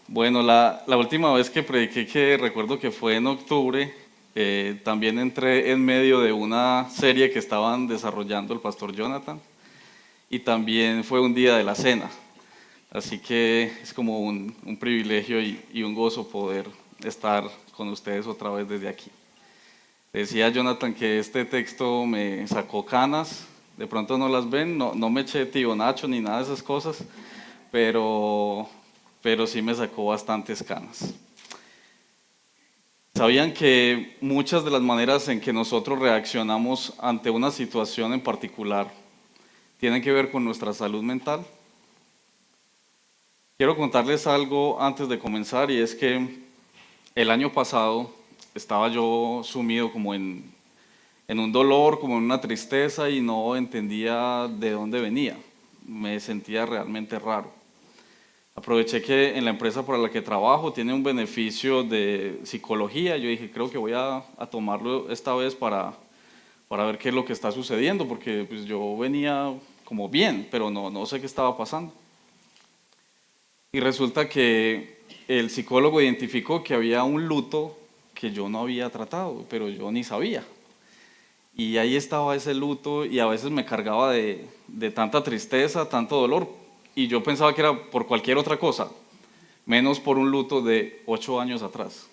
Bueno, la última vez que prediqué, que recuerdo que fue en octubre, también entré en medio de una serie que estaban desarrollando el pastor Jonathan y también fue un día de la cena. Así que es como un privilegio y un gozo poder estar con ustedes otra vez desde aquí. Decía Jonathan que este texto me sacó canas, de pronto no las ven, no me eché tío Nacho ni nada de esas cosas, pero, pero sí me sacó bastantes canas. ¿Sabían que muchas de las maneras en que nosotros reaccionamos ante una situación en particular tienen que ver con nuestra salud mental? Quiero contarles algo antes de comenzar y es que el año pasado estaba yo sumido como en un dolor, como en una tristeza y no entendía de dónde venía. Me sentía realmente raro. Aproveché que en la empresa para la que trabajo tiene un beneficio de psicología. Yo dije, creo que voy a tomarlo esta vez para ver qué es lo que está sucediendo, porque pues, yo venía como bien, pero no sé qué estaba pasando. Y resulta que el psicólogo identificó que había un luto que yo no había tratado, pero yo ni sabía. Y ahí estaba ese luto y a veces me cargaba de tanta tristeza, tanto dolor, y yo pensaba que era por cualquier otra cosa, menos por un luto de 8 años atrás.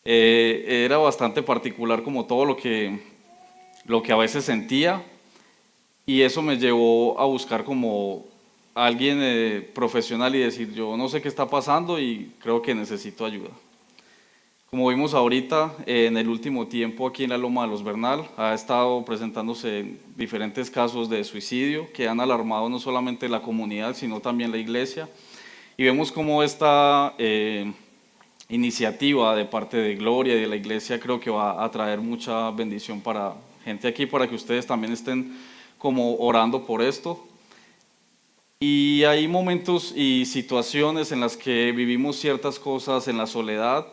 Era bastante particular como todo lo que a veces sentía y eso me llevó a buscar como alguien profesional y decir, yo no sé qué está pasando y creo que necesito ayuda. Como vimos ahorita, en el último tiempo aquí en la Loma de los Bernal ha estado presentándose diferentes casos de suicidio que han alarmado no solamente la comunidad, sino también la iglesia. Y vemos cómo esta iniciativa de parte de Gloria y de la iglesia creo que va a traer mucha bendición para gente aquí, para que ustedes también estén como orando por esto. Y hay momentos y situaciones en las que vivimos ciertas cosas en la soledad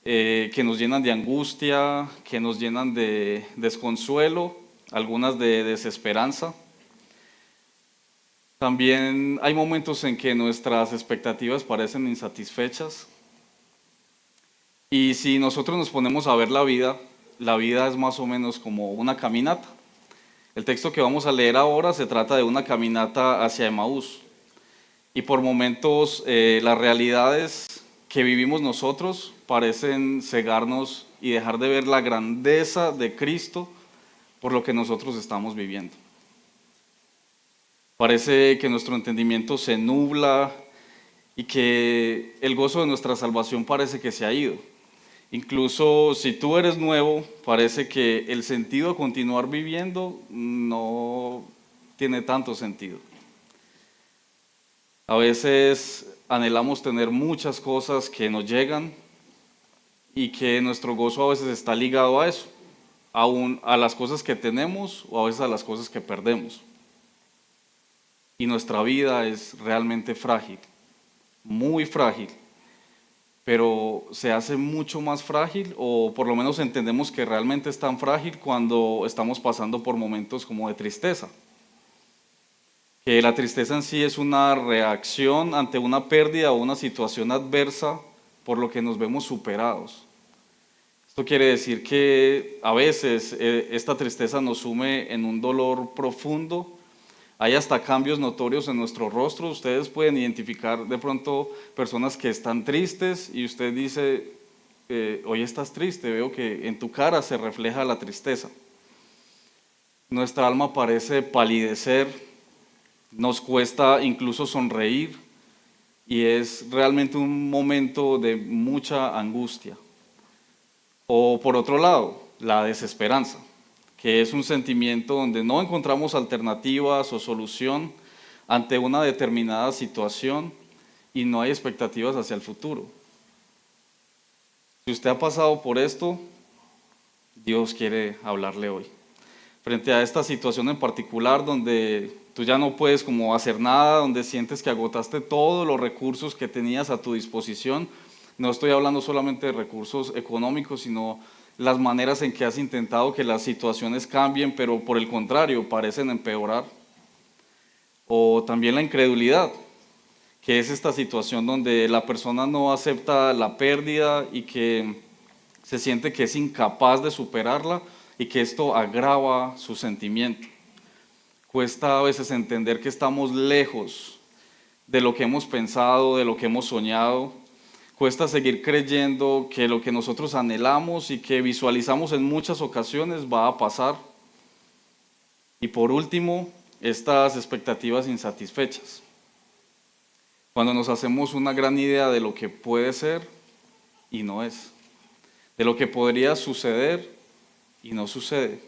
que nos llenan de angustia, que nos llenan de desconsuelo, algunas de desesperanza. También hay momentos en que nuestras expectativas parecen insatisfechas. Y si nosotros nos ponemos a ver la vida es más o menos como una caminata. El texto que vamos a leer ahora se trata de una caminata hacia Emaús. Y por momentos las realidades que vivimos nosotros parecen cegarnos y dejar de ver la grandeza de Cristo por lo que nosotros estamos viviendo. Parece que nuestro entendimiento se nubla y que el gozo de nuestra salvación parece que se ha ido. Incluso si tú eres nuevo, parece que el sentido de continuar viviendo no tiene tanto sentido. A veces anhelamos tener muchas cosas que nos llegan y que nuestro gozo a veces está ligado a eso, aún a las cosas que tenemos o a veces a las cosas que perdemos. Y nuestra vida es realmente frágil, muy frágil, pero se hace mucho más frágil o por lo menos entendemos que realmente es tan frágil cuando estamos pasando por momentos como de tristeza. Que la tristeza en sí es una reacción ante una pérdida o una situación adversa por lo que nos vemos superados. Esto quiere decir que a veces esta tristeza nos sume en un dolor profundo. Hay hasta cambios notorios en nuestro rostro. Ustedes pueden identificar de pronto personas que están tristes y usted dice, hoy estás triste, veo que en tu cara se refleja la tristeza. Nuestra alma parece palidecer, nos cuesta incluso sonreír y es realmente un momento de mucha angustia. O por otro lado, la desesperanza, que es un sentimiento donde no encontramos alternativas o solución ante una determinada situación y no hay expectativas hacia el futuro. Si usted ha pasado por esto, Dios quiere hablarle hoy. Frente a esta situación en particular donde tú ya no puedes como hacer nada, donde sientes que agotaste todos los recursos que tenías a tu disposición, no estoy hablando solamente de recursos económicos, sino las maneras en que has intentado que las situaciones cambien, pero por el contrario, parecen empeorar. O también la incredulidad, que es esta situación donde la persona no acepta la pérdida y que se siente que es incapaz de superarla y que esto agrava su sentimiento. Cuesta a veces entender que estamos lejos de lo que hemos pensado, de lo que hemos soñado. Cuesta seguir creyendo que lo que nosotros anhelamos y que visualizamos en muchas ocasiones va a pasar. Y por último, estas expectativas insatisfechas. Cuando nos hacemos una gran idea de lo que puede ser y no es, de lo que podría suceder y no sucede.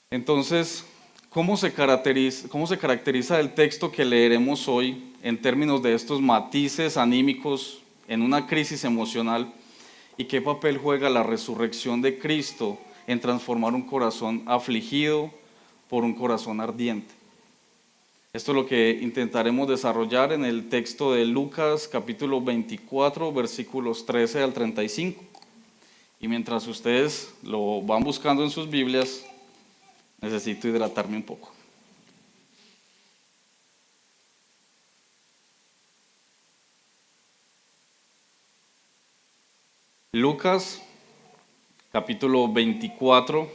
Entonces, ¿cómo se caracteriza el texto que leeremos hoy en términos de estos matices anímicos en una crisis emocional? ¿Y qué papel juega la resurrección de Cristo en transformar un corazón afligido por un corazón ardiente? Esto es lo que intentaremos desarrollar en el texto de Lucas capítulo 24, versículos 13 al 35. Y mientras ustedes lo van buscando en sus Biblias, necesito hidratarme un poco. Lucas capítulo 24,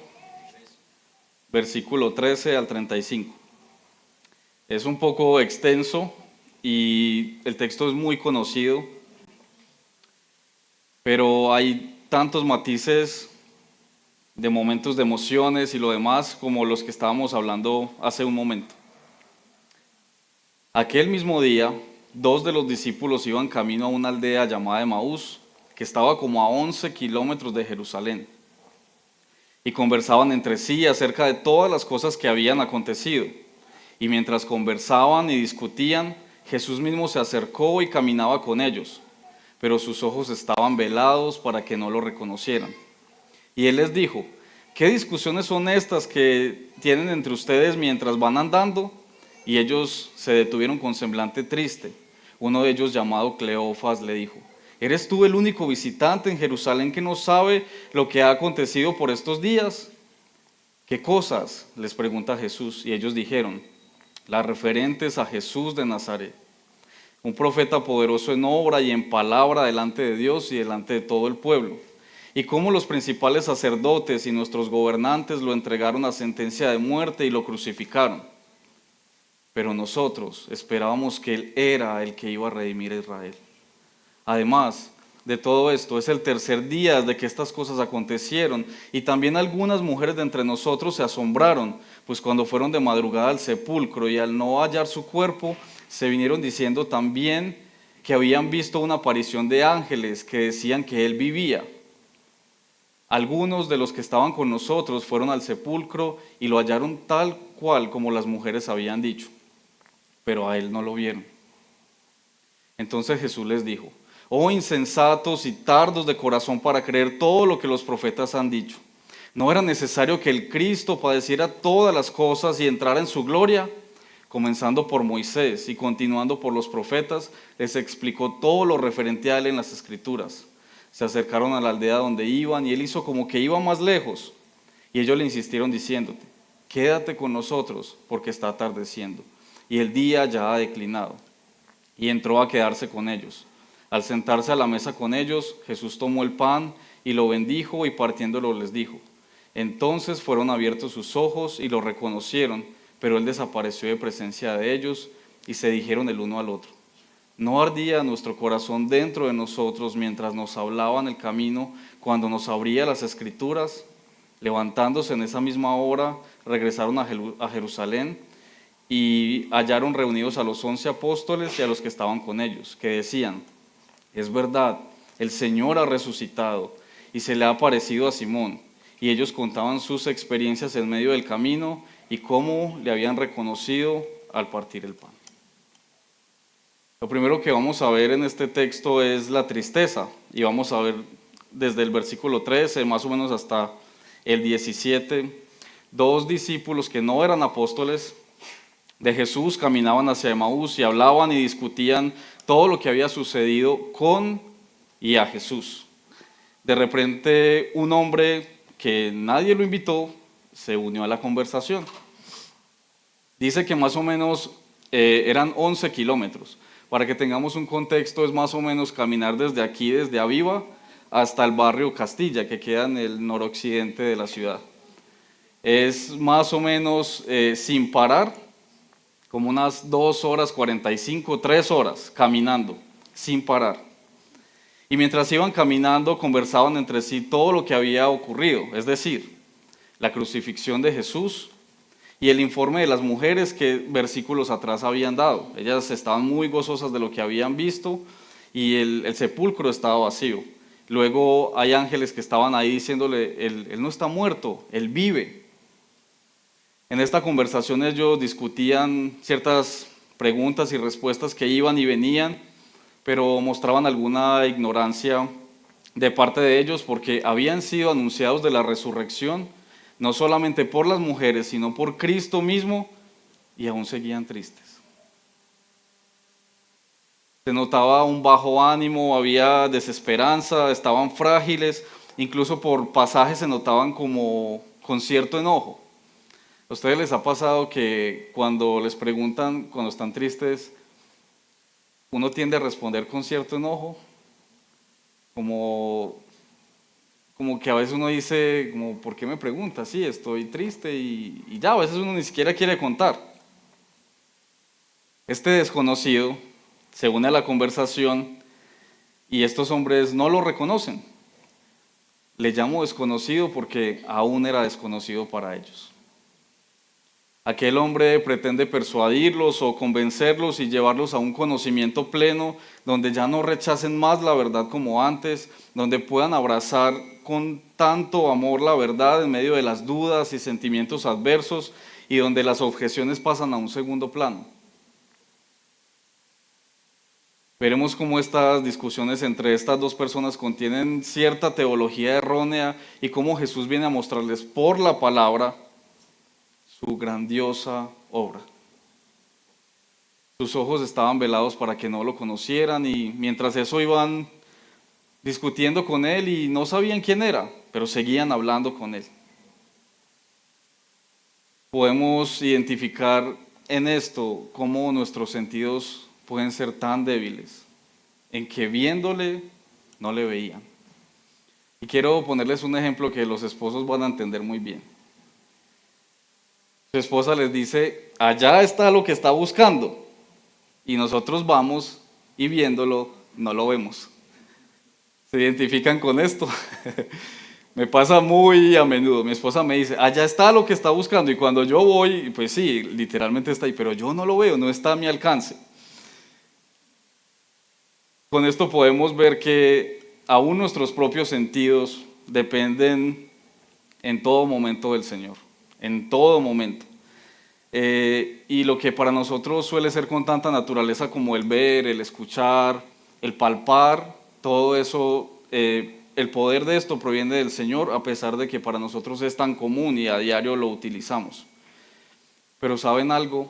versículo 13 al 35. Es un poco extenso y el texto es muy conocido, pero hay tantos matices de momentos de emociones y lo demás como los que estábamos hablando hace un momento. Aquel mismo día, 2 de los discípulos iban camino a una aldea llamada Emaús, que estaba como a 11 kilómetros de Jerusalén, y conversaban entre sí acerca de todas las cosas que habían acontecido. Y mientras conversaban y discutían, Jesús mismo se acercó y caminaba con ellos, pero sus ojos estaban velados para que no lo reconocieran. Y él les dijo: ¿qué discusiones son estas que tienen entre ustedes mientras van andando? Y ellos se detuvieron con semblante triste. Uno de ellos, llamado Cleofas, le dijo: ¿eres tú el único visitante en Jerusalén que no sabe lo que ha acontecido por estos días? ¿Qué cosas?, les pregunta Jesús. Y ellos dijeron: las referentes a Jesús de Nazaret, un profeta poderoso en obra y en palabra delante de Dios y delante de todo el pueblo. Y cómo los principales sacerdotes y nuestros gobernantes lo entregaron a sentencia de muerte y lo crucificaron. Pero nosotros esperábamos que Él era el que iba a redimir a Israel. Además de todo esto, es el tercer día desde que estas cosas acontecieron, y también algunas mujeres de entre nosotros se asombraron, pues cuando fueron de madrugada al sepulcro y al no hallar su cuerpo, se vinieron diciendo también que habían visto una aparición de ángeles que decían que Él vivía. Algunos de los que estaban con nosotros fueron al sepulcro y lo hallaron tal cual como las mujeres habían dicho, pero a Él no lo vieron. Entonces Jesús les dijo: oh insensatos y tardos de corazón para creer todo lo que los profetas han dicho. ¿No era necesario que el Cristo padeciera todas las cosas y entrara en su gloria? Comenzando por Moisés y continuando por los profetas, les explicó todo lo referente a él en las Escrituras. Se acercaron a la aldea donde iban y él hizo como que iba más lejos. Y ellos le insistieron diciéndote: quédate con nosotros porque está atardeciendo y el día ya ha declinado. Y entró a quedarse con ellos. Al sentarse a la mesa con ellos, Jesús tomó el pan y lo bendijo y partiéndolo les dijo. Entonces fueron abiertos sus ojos y lo reconocieron, pero él desapareció de presencia de ellos y se dijeron el uno al otro: ¿no ardía nuestro corazón dentro de nosotros mientras nos hablaba en el camino, cuando nos abría las Escrituras? Levantándose en esa misma hora, regresaron a Jerusalén y hallaron reunidos a los 11 apóstoles y a los que estaban con ellos, que decían: es verdad, el Señor ha resucitado y se le ha aparecido a Simón. Y ellos contaban sus experiencias en medio del camino y cómo le habían reconocido al partir el pan. Lo primero que vamos a ver en este texto es la tristeza, y vamos a ver desde el versículo 13 más o menos hasta el 17, dos discípulos que no eran apóstoles de Jesús caminaban hacia Emaús y hablaban y discutían todo lo que había sucedido con y a Jesús. De repente un hombre que nadie lo invitó se unió a la conversación. Dice que más o menos eran 11 kilómetros. Para que tengamos un contexto, es más o menos caminar desde aquí, desde Aviva, hasta el barrio Castilla, que queda en el noroccidente de la ciudad. Es más o menos sin parar, como unas 2 horas 45, 3 horas caminando, sin parar. Y mientras iban caminando, conversaban entre sí todo lo que había ocurrido, es decir, la crucifixión de Jesús y el informe de las mujeres que versículos atrás habían dado. Ellas estaban muy gozosas de lo que habían visto y el sepulcro estaba vacío. Luego hay ángeles que estaban ahí diciéndole, él no está muerto, él vive. En esta conversación ellos discutían ciertas preguntas y respuestas que iban y venían, pero mostraban alguna ignorancia de parte de ellos porque habían sido anunciados de la resurrección, no solamente por las mujeres, sino por Cristo mismo, y aún seguían tristes. Se notaba un bajo ánimo, había desesperanza, estaban frágiles, incluso por pasajes se notaban como con cierto enojo. ¿A ustedes les ha pasado que cuando les preguntan, cuando están tristes, uno tiende a responder con cierto enojo? Como que a veces uno dice, como, ¿por qué me pregunta? Sí, estoy triste y ya, a veces uno ni siquiera quiere contar. Este desconocido se une a la conversación y estos hombres no lo reconocen. Le llamo desconocido porque aún era desconocido para ellos. Aquel hombre pretende persuadirlos o convencerlos y llevarlos a un conocimiento pleno donde ya no rechacen más la verdad como antes, donde puedan abrazar con tanto amor la verdad en medio de las dudas y sentimientos adversos y donde las objeciones pasan a un segundo plano. Veremos cómo estas discusiones entre estas dos personas contienen cierta teología errónea y cómo Jesús viene a mostrarles por la palabra su grandiosa obra. Sus ojos estaban velados para que no lo conocieran y mientras eso iban discutiendo con él y no sabían quién era, pero seguían hablando con él. Podemos identificar en esto cómo nuestros sentidos pueden ser tan débiles, en que viéndole no le veían. Y quiero ponerles un ejemplo que los esposos van a entender muy bien. Su esposa les dice, allá está lo que está buscando. Y nosotros vamos y viéndolo no lo vemos. ¿Se identifican con esto? Me pasa muy a menudo. Mi esposa me dice, allá está lo que está buscando. Y cuando yo voy, pues sí, literalmente está ahí, pero yo no lo veo, no está a mi alcance. Con esto podemos ver que aún nuestros propios sentidos dependen en todo momento del Señor, en todo momento. Y lo que para nosotros suele ser con tanta naturaleza como el ver, el escuchar, el palpar, todo eso, el poder de esto proviene del Señor, a pesar de que para nosotros es tan común y a diario lo utilizamos. Pero ¿saben algo?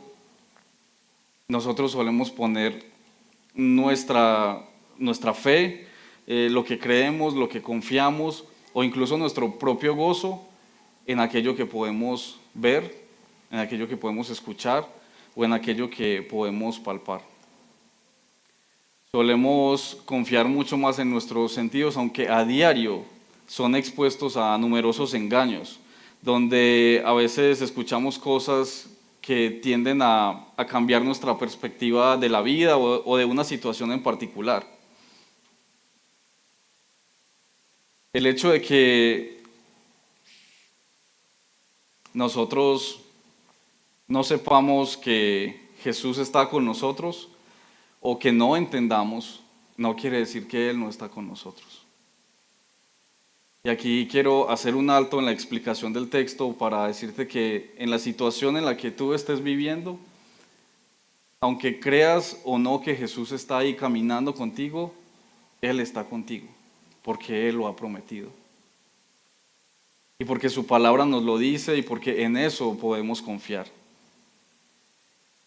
Nosotros solemos poner nuestra fe, lo que creemos, lo que confiamos, o incluso nuestro propio gozo en aquello que podemos ver, en aquello que podemos escuchar o en aquello que podemos palpar. Solemos confiar mucho más en nuestros sentidos, aunque a diario son expuestos a numerosos engaños, donde a veces escuchamos cosas que tienden a cambiar nuestra perspectiva de la vida o de una situación en particular. El hecho de que nosotros no sepamos que Jesús está con nosotros o que no entendamos, no quiere decir que Él no está con nosotros. Y aquí quiero hacer un alto en la explicación del texto para decirte que en la situación en la que tú estés viviendo, aunque creas o no que Jesús está ahí caminando contigo, Él está contigo, porque Él lo ha prometido. Y porque su palabra nos lo dice y porque en eso podemos confiar.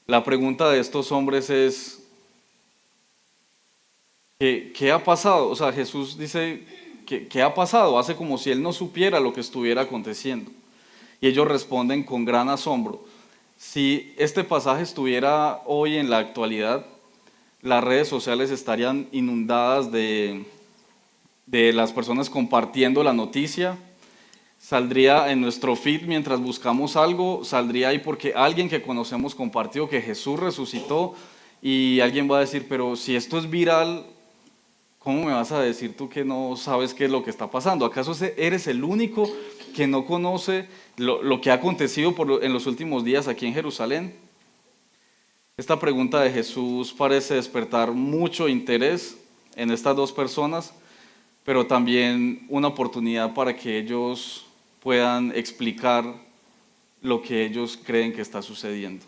La pregunta de estos hombres es, ¿qué ha pasado? O sea, Jesús dice, ¿qué ha pasado? Hace como si Él no supiera lo que estuviera aconteciendo. Y ellos responden con gran asombro, Si este pasaje estuviera hoy en la actualidad, las redes sociales estarían inundadas de las personas compartiendo la noticia. Saldría en nuestro feed mientras buscamos algo, saldría ahí porque alguien que conocemos compartió que Jesús resucitó y alguien va a decir, pero si esto es viral, ¿cómo me vas a decir tú que no sabes qué es lo que está pasando? ¿Acaso eres el único que no conoce lo que ha acontecido en los últimos días aquí en Jerusalén? Esta pregunta de Jesús parece despertar mucho interés en estas dos personas, pero también una oportunidad para que ellos puedan explicar lo que ellos creen que está sucediendo.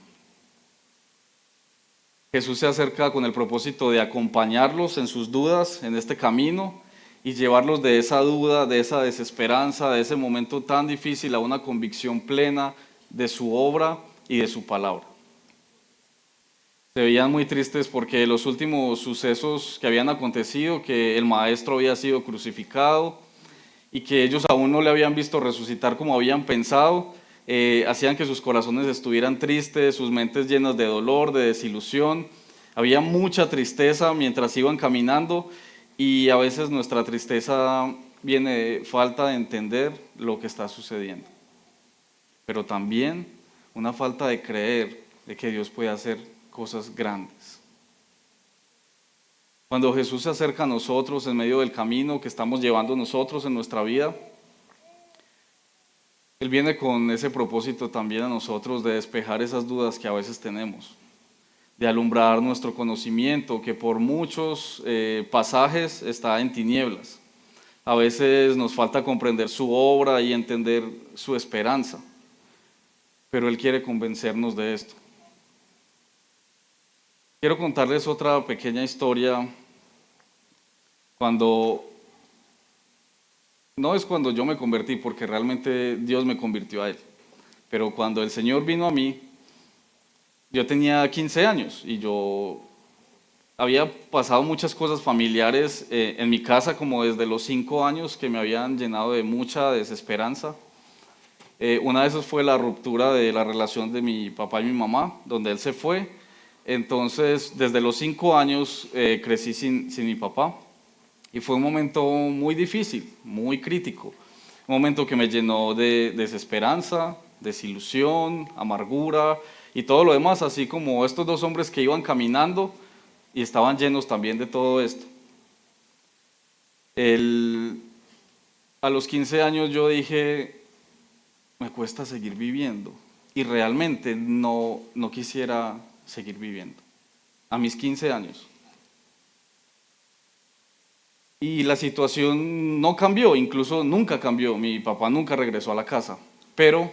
Jesús se acerca con el propósito de acompañarlos en sus dudas, en este camino, y llevarlos de esa duda, de esa desesperanza, de ese momento tan difícil a una convicción plena de su obra y de su palabra. Se veían muy tristes porque los últimos sucesos que habían acontecido, que el maestro había sido crucificado y que ellos aún no le habían visto resucitar como habían pensado, hacían que sus corazones estuvieran tristes, sus mentes llenas de dolor, de desilusión. Había mucha tristeza mientras iban caminando y a veces nuestra tristeza viene de falta de entender lo que está sucediendo, pero también una falta de creer de que Dios puede hacer cosas grandes. Cuando Jesús se acerca a nosotros en medio del camino que estamos llevando nosotros en nuestra vida, Él viene con ese propósito también a nosotros de despejar esas dudas que a veces tenemos, de alumbrar nuestro conocimiento que por muchos pasajes está en tinieblas. A veces nos falta comprender su obra y entender su esperanza, pero Él quiere convencernos de esto. Quiero contarles otra pequeña historia. No es cuando yo me convertí, porque realmente Dios me convirtió a Él, pero cuando el Señor vino a mí, yo tenía 15 años y yo había pasado muchas cosas familiares en mi casa, como desde los 5 años, que me habían llenado de mucha desesperanza. Una de esas fue la ruptura de la relación de mi papá y mi mamá, donde él se fue. Entonces, desde los 5 años crecí sin mi papá y fue un momento muy difícil, muy crítico. Un momento que me llenó de desesperanza, desilusión, amargura y todo lo demás, así como estos dos hombres que iban caminando y estaban llenos también de todo esto. A los 15 años yo dije, me cuesta seguir viviendo y realmente no quisiera seguir viviendo. A mis 15 años. Y la situación no cambió, incluso nunca cambió. Mi papá nunca regresó a la casa. Pero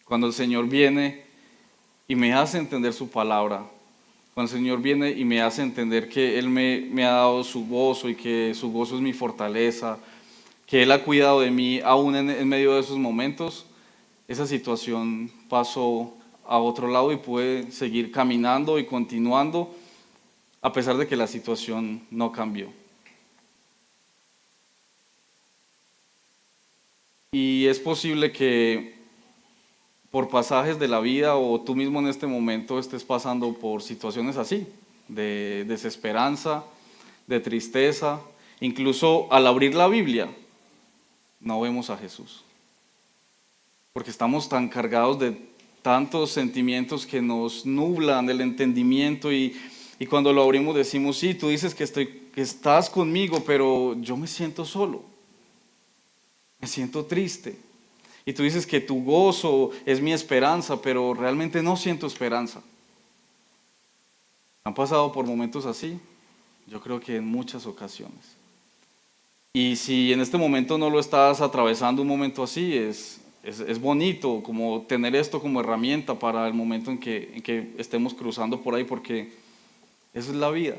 cuando el Señor viene y me hace entender su palabra, cuando el Señor viene y me hace entender que Él me ha dado su gozo y que su gozo es mi fortaleza, que Él ha cuidado de mí aún en medio de esos momentos, esa situación pasó a otro lado y pude seguir caminando y continuando a pesar de que la situación no cambió. Y es posible que por pasajes de la vida o tú mismo en este momento estés pasando por situaciones así, de desesperanza, de tristeza. Incluso al abrir la Biblia no vemos a Jesús, porque estamos tan cargados de tantos sentimientos que nos nublan el entendimiento y cuando lo abrimos decimos, sí, tú dices que estás conmigo, pero yo me siento solo, me siento triste. Y tú dices que tu gozo es mi esperanza, pero realmente no siento esperanza. ¿Han pasado por momentos así? Yo creo que en muchas ocasiones. Y si en este momento no lo estás atravesando un momento así, es bonito como tener esto como herramienta para el momento en que estemos cruzando por ahí, porque esa es la vida.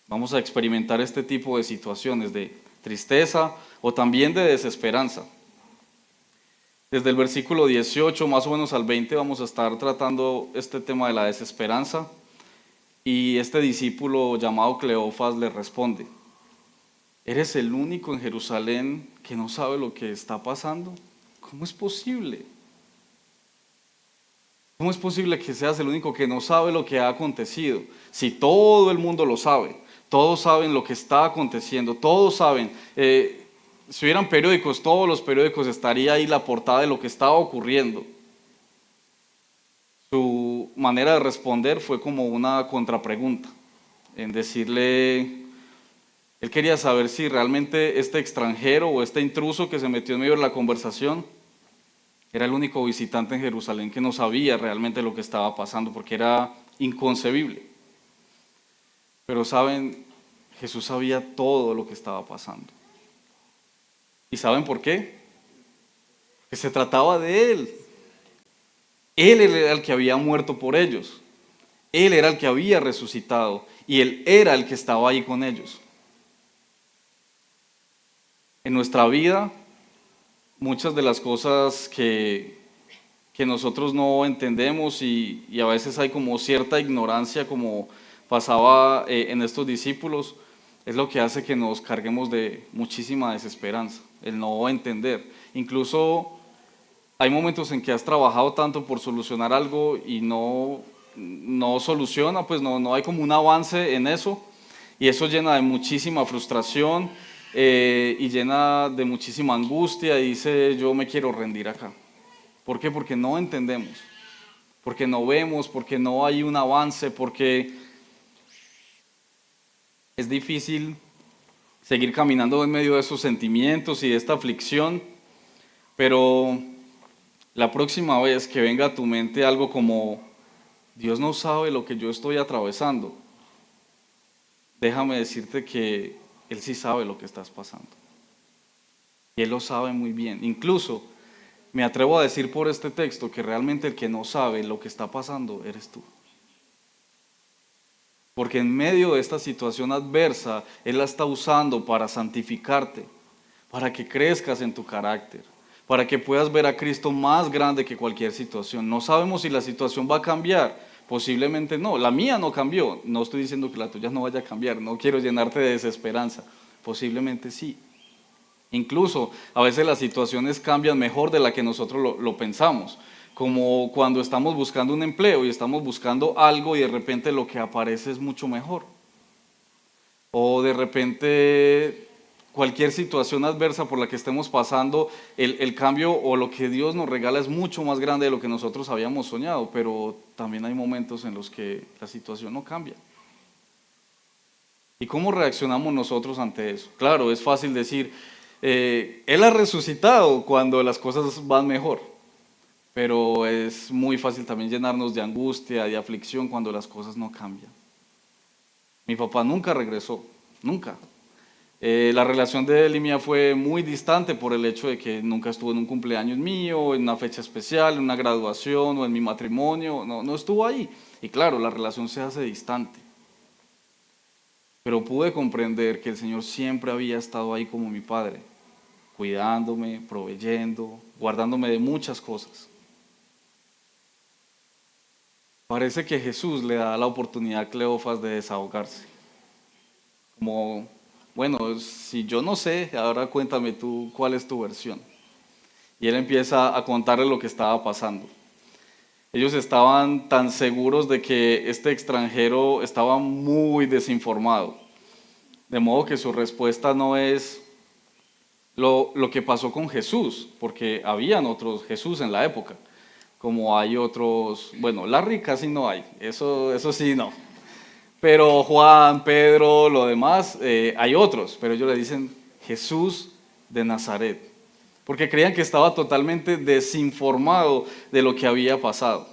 Vamos a experimentar este tipo de situaciones de tristeza o también de desesperanza. Desde el versículo 18 más o menos al 20 vamos a estar tratando este tema de la desesperanza y este discípulo llamado Cleofas le responde, ¿eres el único en Jerusalén que no sabe lo que está pasando? ¿Cómo es posible? ¿Cómo es posible que seas el único que no sabe lo que ha acontecido? Si todo el mundo lo sabe, todos saben lo que está aconteciendo, todos saben. Si hubieran periódicos, todos los periódicos estaría ahí la portada de lo que estaba ocurriendo. Su manera de responder fue como una contrapregunta, en decirle, él quería saber si realmente este extranjero o este intruso que se metió en medio de la conversación era el único visitante en Jerusalén que no sabía realmente lo que estaba pasando, porque era inconcebible. Pero saben, Jesús sabía todo lo que estaba pasando. ¿Y saben por qué? Que se trataba de Él. Él era el que había muerto por ellos. Él era el que había resucitado y Él era el que estaba ahí con ellos. En nuestra vida, muchas de las cosas que nosotros no entendemos y a veces hay como cierta ignorancia como pasaba en estos discípulos, es lo que hace que nos carguemos de muchísima desesperanza, el no entender. Incluso hay momentos en que has trabajado tanto por solucionar algo y no soluciona, pues no hay como un avance en eso y eso llena de muchísima frustración y llena de muchísima angustia y dice yo me quiero rendir acá. ¿Por qué? Porque no entendemos, porque no vemos, porque no hay un avance, porque es difícil seguir caminando en medio de esos sentimientos y de esta aflicción, pero la próxima vez que venga a tu mente algo como Dios no sabe lo que yo estoy atravesando, déjame decirte que Él sí sabe lo que estás pasando. Y Él lo sabe muy bien. Incluso me atrevo a decir por este texto que realmente el que no sabe lo que está pasando eres tú. Porque en medio de esta situación adversa, Él la está usando para santificarte, para que crezcas en tu carácter, para que puedas ver a Cristo más grande que cualquier situación. No sabemos si la situación va a cambiar, posiblemente no. La mía no cambió, no estoy diciendo que la tuya no vaya a cambiar, no quiero llenarte de desesperanza, posiblemente sí. Incluso a veces las situaciones cambian mejor de la que nosotros lo pensamos, como cuando estamos buscando un empleo y estamos buscando algo y de repente lo que aparece es mucho mejor. O de repente cualquier situación adversa por la que estemos pasando, el cambio o lo que Dios nos regala es mucho más grande de lo que nosotros habíamos soñado, pero también hay momentos en los que la situación no cambia. ¿Y cómo reaccionamos nosotros ante eso? Claro, es fácil decir, Él ha resucitado cuando las cosas van mejor, pero es muy fácil también llenarnos de angustia, de aflicción cuando las cosas no cambian. Mi papá nunca regresó, nunca. La relación de él y mía fue muy distante por el hecho de que nunca estuvo en un cumpleaños mío, en una fecha especial, en una graduación o en mi matrimonio, no estuvo ahí. Y claro, la relación se hace distante. Pero pude comprender que el Señor siempre había estado ahí como mi padre, cuidándome, proveyendo, guardándome de muchas cosas. Parece que Jesús le da la oportunidad a Cleofas de desahogarse. Como, bueno, si yo no sé, ahora cuéntame tú cuál es tu versión. Y él empieza a contarle lo que estaba pasando. Ellos estaban tan seguros de que este extranjero estaba muy desinformado. De modo que su respuesta no es lo que pasó con Jesús, porque habían otros Jesús en la época, como hay otros, bueno, Larry casi no hay, eso sí no. Pero Juan, Pedro, lo demás, hay otros, pero ellos le dicen Jesús de Nazaret, porque creían que estaba totalmente desinformado de lo que había pasado.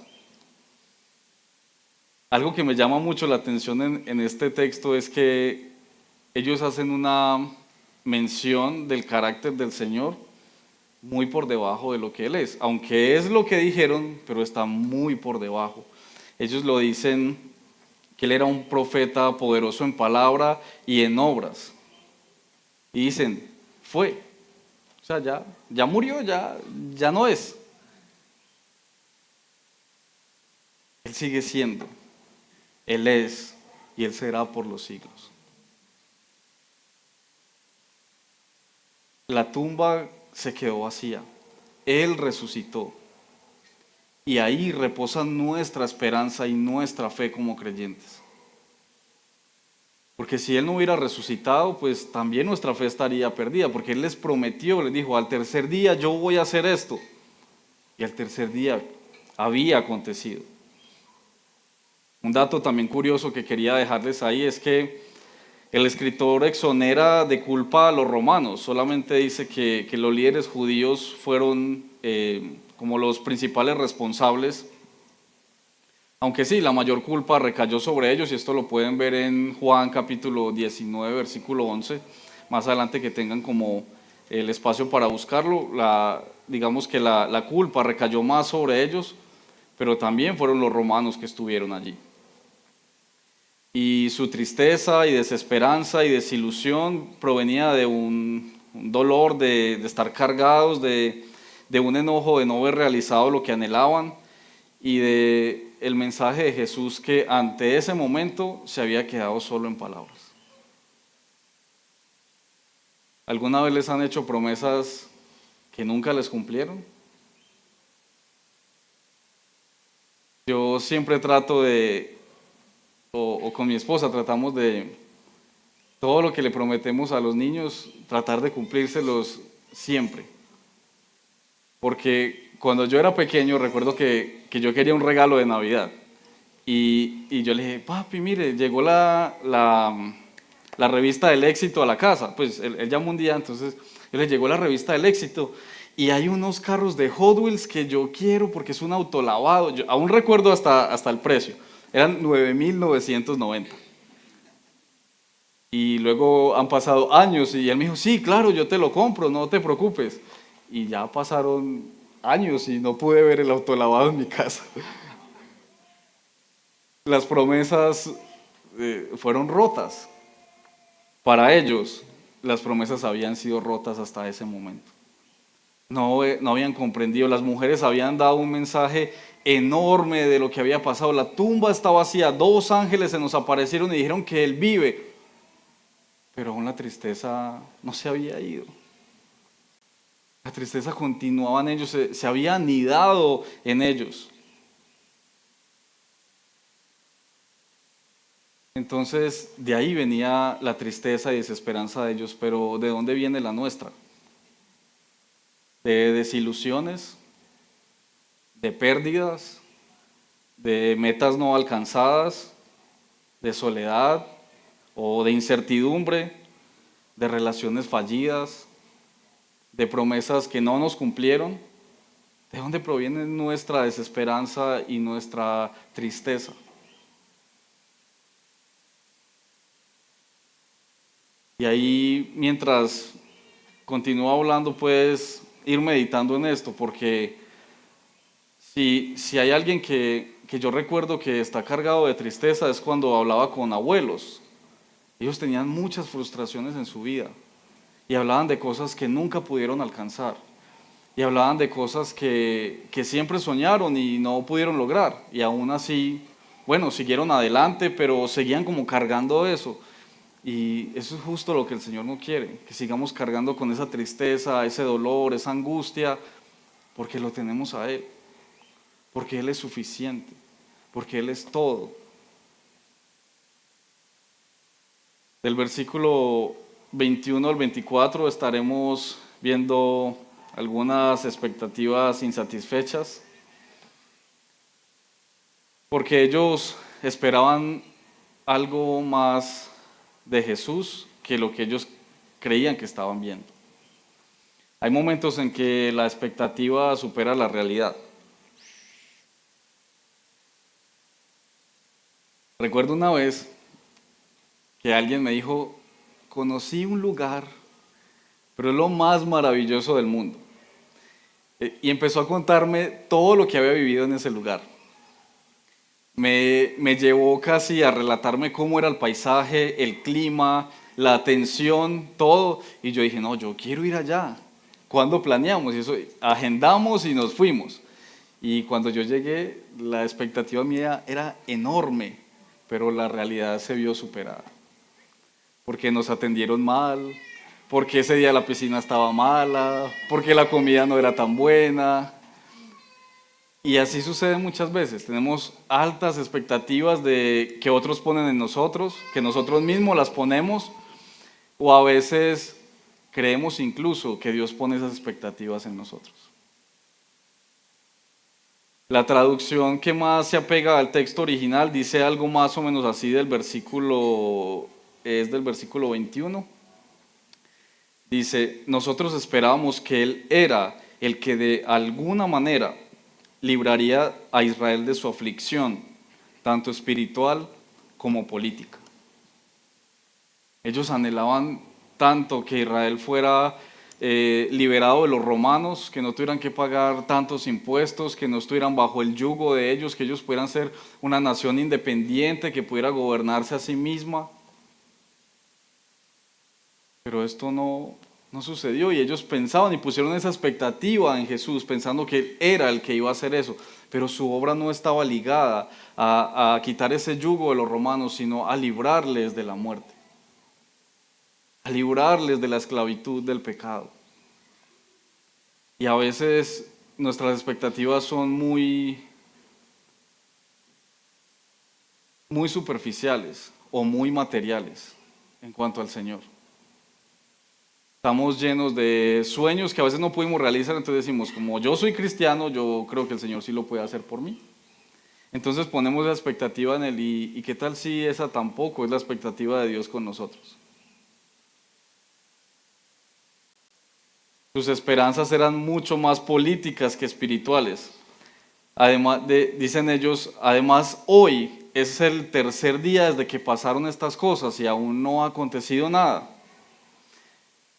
Algo que me llama mucho la atención en este texto es que ellos hacen una mención del carácter del Señor muy por debajo de lo que Él es, aunque es lo que dijeron, pero está muy por debajo. Ellos lo dicen que Él era un profeta poderoso en palabra y en obras. Y dicen, fue, o sea, ya murió, ya no es. Él sigue siendo, Él es y Él será por los siglos. La tumba se quedó vacía, Él resucitó. Y ahí reposa nuestra esperanza y nuestra fe como creyentes. Porque si Él no hubiera resucitado, pues también nuestra fe estaría perdida, porque Él les prometió, les dijo, al tercer día yo voy a hacer esto. Y al tercer día había acontecido. Un dato también curioso que quería dejarles ahí es que el escritor exonera de culpa a los romanos, solamente dice que los líderes judíos fueron como los principales responsables, aunque sí, la mayor culpa recayó sobre ellos, y esto lo pueden ver en Juan capítulo 19, versículo 11, más adelante que tengan como el espacio para buscarlo, digamos que la culpa recayó más sobre ellos, pero también fueron los romanos que estuvieron allí. Y su tristeza y desesperanza y desilusión provenía de un dolor de estar cargados, de un enojo de no haber realizado lo que anhelaban, y de el mensaje de Jesús que ante ese momento se había quedado solo en palabras. ¿Alguna vez les han hecho promesas que nunca les cumplieron? Yo siempre trato o con mi esposa tratamos de todo lo que le prometemos a los niños, tratar de cumplírselos siempre. Porque cuando yo era pequeño recuerdo que yo quería un regalo de Navidad. Y yo le dije, papi, mire, llegó la revista del éxito a la casa. Pues él llamó un día, entonces yo le llegó la revista del éxito. Y hay unos carros de Hot Wheels que yo quiero porque es un autolavado. Yo aún recuerdo hasta el precio. Eran 9.990. Y luego han pasado años y él me dijo, sí, claro, yo te lo compro, no te preocupes. Y ya pasaron años y no pude ver el autolavado en mi casa. Las promesas fueron rotas. Para ellos, las promesas habían sido rotas hasta ese momento. No habían comprendido. Las mujeres habían dado un mensaje enorme de lo que había pasado. La tumba está vacía. 2 ángeles se nos aparecieron y dijeron que Él vive. Pero aún la tristeza no se había ido. La tristeza continuaba en ellos, se había anidado en ellos. Entonces, de ahí venía la tristeza y desesperanza de ellos, pero ¿de dónde viene la nuestra? De desilusiones, de pérdidas, de metas no alcanzadas, de soledad o de incertidumbre, de relaciones fallidas, de promesas que no nos cumplieron. ¿De dónde proviene nuestra desesperanza y nuestra tristeza? Y ahí, mientras continúo hablando, puedes ir meditando en esto, porque si hay alguien que yo recuerdo que está cargado de tristeza es cuando hablaba con abuelos. Ellos tenían muchas frustraciones en su vida y hablaban de cosas que nunca pudieron alcanzar. Y hablaban de cosas que siempre soñaron y no pudieron lograr. Y aún así, bueno, siguieron adelante, pero seguían como cargando eso. Y eso es justo lo que el Señor no quiere, que sigamos cargando con esa tristeza, ese dolor, esa angustia, porque lo tenemos a Él, porque Él es suficiente, porque Él es todo. Del versículo 21 al 24 estaremos viendo algunas expectativas insatisfechas, porque ellos esperaban algo más de Jesús que lo que ellos creían que estaban viendo. Hay momentos en que la expectativa supera la realidad. Recuerdo una vez que alguien me dijo, conocí un lugar, pero es lo más maravilloso del mundo. Y empezó a contarme todo lo que había vivido en ese lugar. Me llevó casi a relatarme cómo era el paisaje, el clima, la atención, todo. Y yo dije, no, yo quiero ir allá. ¿Cuándo planeamos? Y eso, agendamos y nos fuimos. Y cuando yo llegué, la expectativa mía era enorme, pero la realidad se vio superada. Porque nos atendieron mal, porque ese día la piscina estaba mala, porque la comida no era tan buena. Y así sucede muchas veces. Tenemos altas expectativas de que otros ponen en nosotros, que nosotros mismos las ponemos, o a veces creemos incluso que Dios pone esas expectativas en nosotros. La traducción que más se apega al texto original dice algo más o menos así del versículo, es del versículo 21. Dice, nosotros esperábamos que Él era el que de alguna manera libraría a Israel de su aflicción, tanto espiritual como política. Ellos anhelaban tanto que Israel fuera liberado de los romanos, que no tuvieran que pagar tantos impuestos, que no estuvieran bajo el yugo de ellos, que ellos pudieran ser una nación independiente, que pudiera gobernarse a sí misma. Pero esto no sucedió y ellos pensaban y pusieron esa expectativa en Jesús, pensando que Él era el que iba a hacer eso. Pero su obra no estaba ligada a quitar ese yugo de los romanos, sino a librarles de la muerte, a librarles de la esclavitud del pecado. Y a veces nuestras expectativas son muy superficiales o muy materiales en cuanto al Señor. Estamos llenos de sueños que a veces no pudimos realizar, entonces decimos, como yo soy cristiano, yo creo que el Señor sí lo puede hacer por mí. Entonces ponemos la expectativa en Él y ¿qué tal si esa tampoco es la expectativa de Dios con nosotros? Sus esperanzas eran mucho más políticas que espirituales. Además, dicen ellos, además hoy es el tercer día desde que pasaron estas cosas y aún no ha acontecido nada.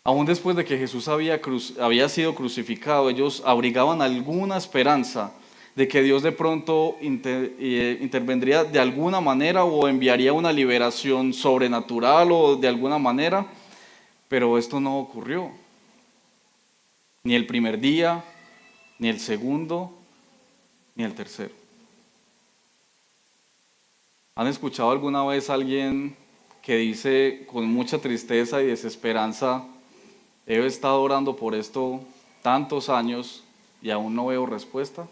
Aún después de que Jesús había sido crucificado, ellos abrigaban alguna esperanza de que Dios de pronto intervendría de alguna manera o enviaría una liberación sobrenatural o de alguna manera, pero esto no ocurrió. Ni el primer día, ni el segundo, ni el tercero. ¿Han escuchado alguna vez a alguien que dice con mucha tristeza y desesperanza, he estado orando por esto tantos años y aún no veo respuesta?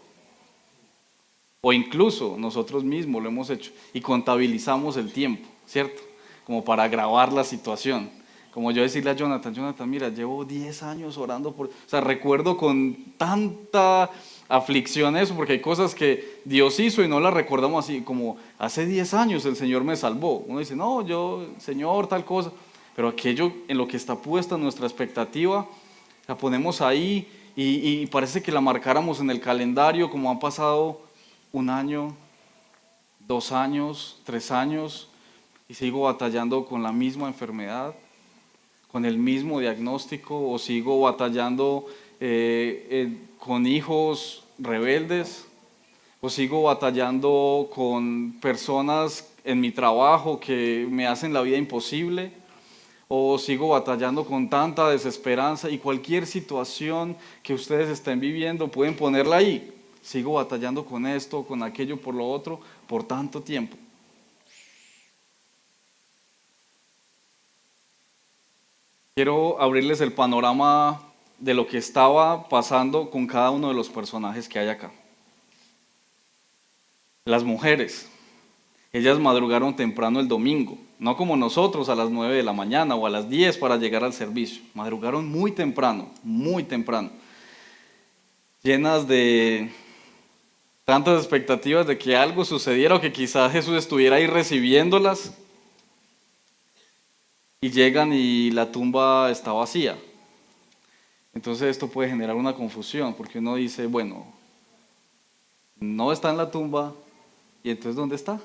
O incluso nosotros mismos lo hemos hecho y contabilizamos el tiempo, ¿cierto? Como para agravar la situación. Como yo decirle a Jonathan, mira, llevo 10 años orando por... O sea, recuerdo con tanta aflicción eso, porque hay cosas que Dios hizo y no las recordamos así, como hace 10 años el Señor me salvó. Uno dice, no, yo, Señor, tal cosa. Pero aquello en lo que está puesta nuestra expectativa, la ponemos ahí y parece que la marcáramos en el calendario, como han pasado 1 año, 2 años, 3 años, y sigo batallando con la misma enfermedad, con el mismo diagnóstico, o sigo batallando con hijos rebeldes, o sigo batallando con personas en mi trabajo que me hacen la vida imposible, o sigo batallando con tanta desesperanza, y cualquier situación que ustedes estén viviendo pueden ponerla ahí. Sigo batallando con esto, con aquello, por lo otro, por tanto tiempo. Quiero abrirles el panorama de lo que estaba pasando con cada uno de los personajes que hay acá. Las mujeres, ellas madrugaron temprano el domingo, no como nosotros a las 9 de la mañana o a las 10 para llegar al servicio. Madrugaron muy temprano, llenas de tantas expectativas de que algo sucediera o que quizás Jesús estuviera ahí recibiéndolas, y llegan y la tumba está vacía. Entonces esto puede generar una confusión, porque uno dice, bueno, no está en la tumba, ¿y entonces dónde está?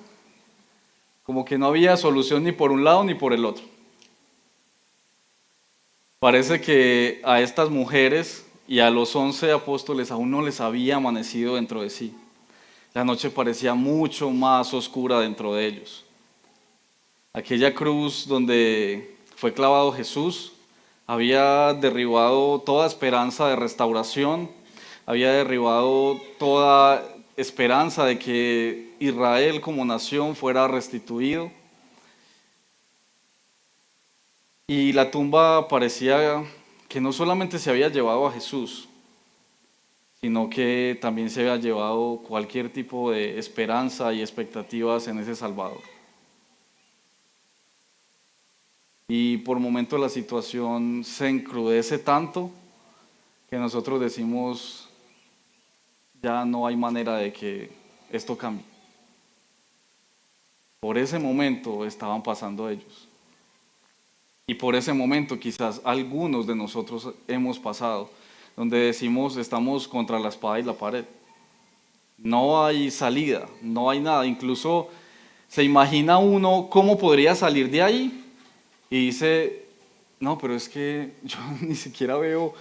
Como que no había solución ni por un lado ni por el otro. Parece que a estas mujeres y a los 11 apóstoles aún no les había amanecido dentro de sí. La noche parecía mucho más oscura dentro de ellos. Aquella cruz donde fue clavado Jesús había derribado toda esperanza de restauración, había derribado toda esperanza de que Israel como nación fuera restituido. Y la tumba parecía que no solamente se había llevado a Jesús, sino que también se había llevado cualquier tipo de esperanza y expectativas en ese Salvador. Y por momentos la situación se encrudece tanto que nosotros decimos, ya no hay manera de que esto cambie. Por ese momento estaban pasando ellos. Y por ese momento quizás algunos de nosotros hemos pasado, donde decimos estamos contra la espada y la pared. No hay salida, no hay nada. Incluso se imagina uno cómo podría salir de ahí y dice, no, pero es que yo ni siquiera veo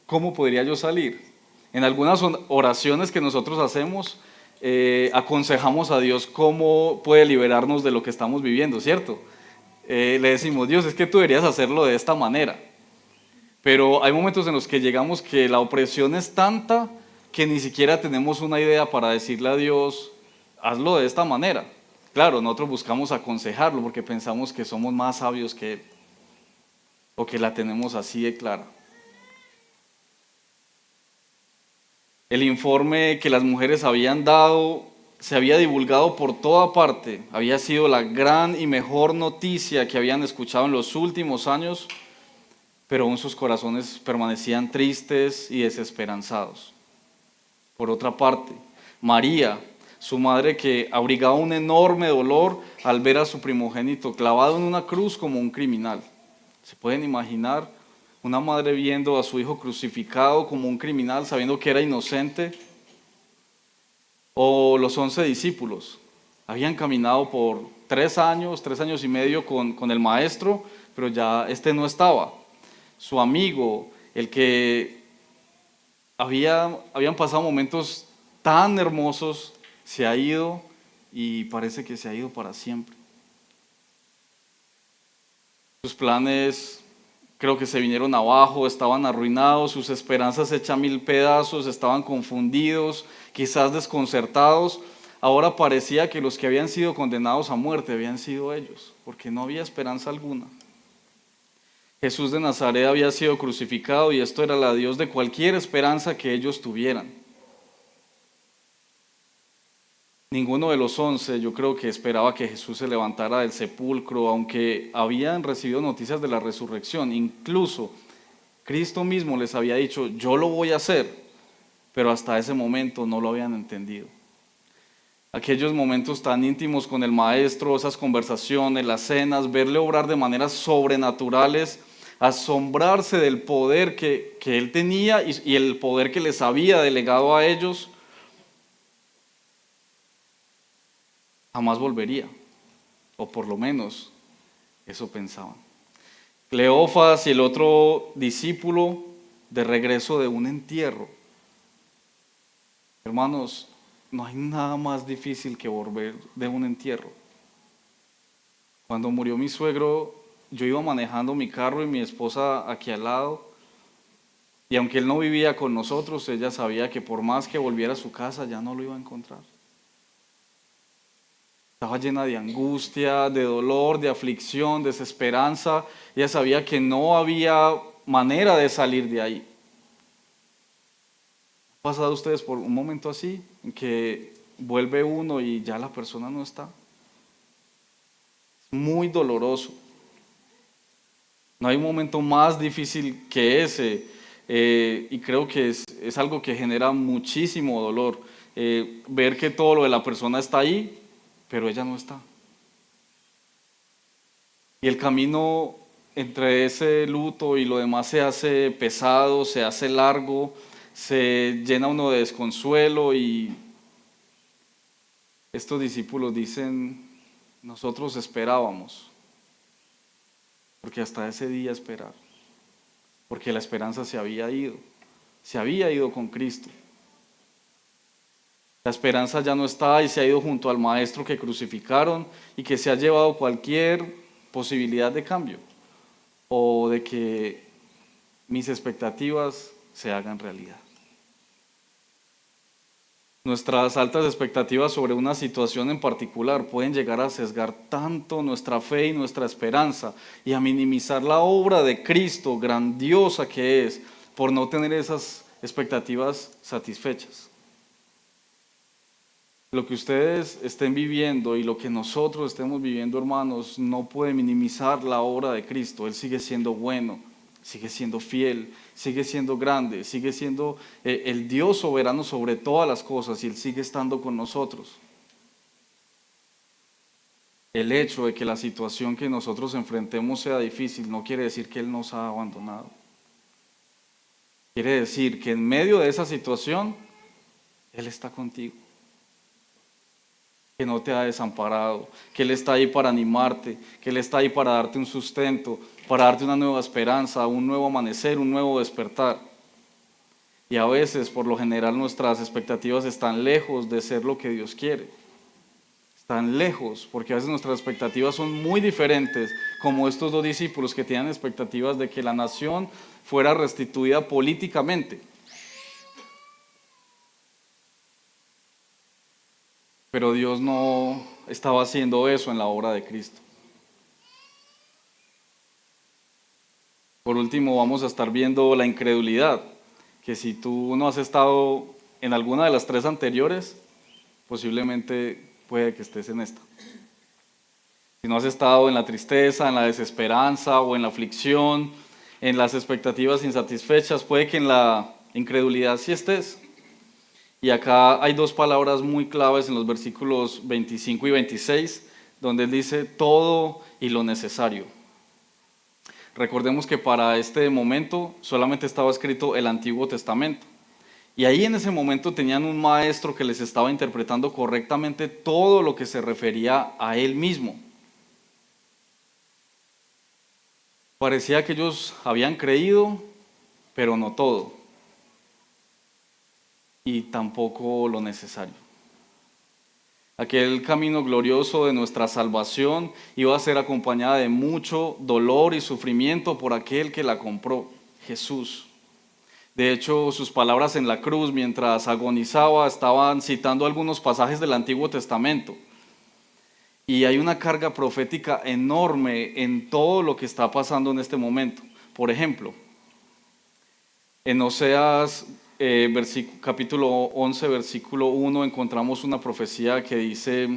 cómo podría yo salir. En algunas oraciones que nosotros hacemos, aconsejamos a Dios cómo puede liberarnos de lo que estamos viviendo, ¿cierto? Le decimos, Dios, es que tú deberías hacerlo de esta manera. Pero hay momentos en los que llegamos que la opresión es tanta que ni siquiera tenemos una idea para decirle a Dios, hazlo de esta manera. Claro, nosotros buscamos aconsejarlo porque pensamos que somos más sabios que Él o que la tenemos así de clara. El informe que las mujeres habían dado se había divulgado por toda parte, había sido la gran y mejor noticia que habían escuchado en los últimos años, pero aún sus corazones permanecían tristes y desesperanzados. Por otra parte, María, su madre, que abrigaba un enorme dolor al ver a su primogénito clavado en una cruz como un criminal. ¿Se pueden imaginar una madre viendo a su hijo crucificado como un criminal, sabiendo que era inocente? O los 11 discípulos. Habían caminado por 3 años y medio con el maestro, pero ya este no estaba. Su amigo, el que habían pasado momentos tan hermosos, se ha ido y parece que se ha ido para siempre. Sus planes creo que se vinieron abajo, estaban arruinados, sus esperanzas hechas mil pedazos, estaban confundidos, quizás desconcertados. Ahora parecía que los que habían sido condenados a muerte habían sido ellos, porque no había esperanza alguna. Jesús de Nazaret había sido crucificado y esto era el adiós de cualquier esperanza que ellos tuvieran. Ninguno de los 11 yo creo que esperaba que Jesús se levantara del sepulcro, aunque habían recibido noticias de la resurrección. Incluso Cristo mismo les había dicho, yo lo voy a hacer, pero hasta ese momento no lo habían entendido. Aquellos momentos tan íntimos con el Maestro, esas conversaciones, las cenas, verle obrar de maneras sobrenaturales, asombrarse del poder que Él tenía y el poder que les había delegado a ellos, jamás volvería, o por lo menos eso pensaban. Cleofas y el otro discípulo de regreso de un entierro. Hermanos, no hay nada más difícil que volver de un entierro. Cuando murió mi suegro, yo iba manejando mi carro y mi esposa aquí al lado, y aunque él no vivía con nosotros, ella sabía que por más que volviera a su casa, ya no lo iba a encontrar. Estaba llena de angustia, de dolor, de aflicción, desesperanza. Ella sabía que no había manera de salir de ahí. ¿Han pasado ustedes por un momento así, en que vuelve uno y ya la persona no está? Es muy doloroso. No hay un momento más difícil que ese, y creo que es algo que genera muchísimo dolor. Ver que todo lo de la persona está ahí, pero ella no está. Y el camino entre ese luto y lo demás se hace pesado, se hace largo, se llena uno de desconsuelo y estos discípulos dicen, nosotros esperábamos, porque hasta ese día esperar, porque la esperanza se había ido con Cristo. La esperanza ya no está y se ha ido junto al Maestro que crucificaron y que se ha llevado cualquier posibilidad de cambio o de que mis expectativas se hagan realidad. Nuestras altas expectativas sobre una situación en particular pueden llegar a sesgar tanto nuestra fe y nuestra esperanza y a minimizar la obra de Cristo grandiosa que es por no tener esas expectativas satisfechas. Lo que ustedes estén viviendo y lo que nosotros estemos viviendo, hermanos, no puede minimizar la obra de Cristo. Él sigue siendo bueno, sigue siendo fiel, sigue siendo grande, sigue siendo el Dios soberano sobre todas las cosas y Él sigue estando con nosotros. El hecho de que la situación que nosotros enfrentemos sea difícil no quiere decir que Él nos ha abandonado. Quiere decir que en medio de esa situación, Él está contigo. Que no te ha desamparado, que Él está ahí para animarte, que Él está ahí para darte un sustento, para darte una nueva esperanza, un nuevo amanecer, un nuevo despertar. Y a veces, por lo general, nuestras expectativas están lejos de ser lo que Dios quiere. Están lejos, porque a veces nuestras expectativas son muy diferentes, como estos dos discípulos que tenían expectativas de que la nación fuera restituida políticamente. Pero Dios no estaba haciendo eso en la obra de Cristo. Por último, vamos a estar viendo la incredulidad, que si tú no has estado en alguna de las tres anteriores, posiblemente puede que estés en esta. Si no has estado en la tristeza, en la desesperanza o en la aflicción, en las expectativas insatisfechas, puede que en la incredulidad sí estés. Y acá hay dos palabras muy claves en los versículos 25 y 26, donde él dice todo y lo necesario. Recordemos que para este momento solamente estaba escrito el Antiguo Testamento. Y ahí en ese momento tenían un maestro que les estaba interpretando correctamente todo lo que se refería a él mismo. Parecía que ellos habían creído, pero no todo. Y tampoco lo necesario. Aquel camino glorioso de nuestra salvación iba a ser acompañada de mucho dolor y sufrimiento por aquel que la compró, Jesús. De hecho, sus palabras en la cruz mientras agonizaba estaban citando algunos pasajes del Antiguo Testamento. Y hay una carga profética enorme en todo lo que está pasando en este momento. Por ejemplo, en Oseas capítulo 11, versículo 1, encontramos una profecía que dice: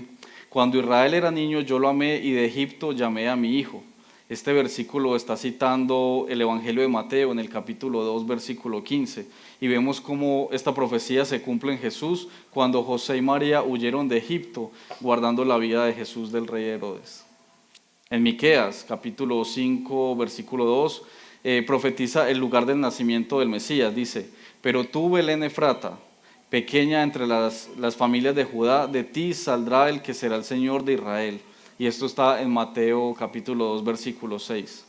cuando Israel era niño yo lo amé y de Egipto llamé a mi hijo. Este versículo está citando el Evangelio de Mateo en el capítulo 2, versículo 15. Y vemos cómo esta profecía se cumple en Jesús cuando José y María huyeron de Egipto guardando la vida de Jesús del rey Herodes. En Miqueas capítulo 5, versículo 2, profetiza el lugar del nacimiento del Mesías. Dice: pero tú, Belén Efrata, pequeña entre las familias de Judá, de ti saldrá el que será el Señor de Israel. Y esto está en Mateo capítulo 2, versículo 6.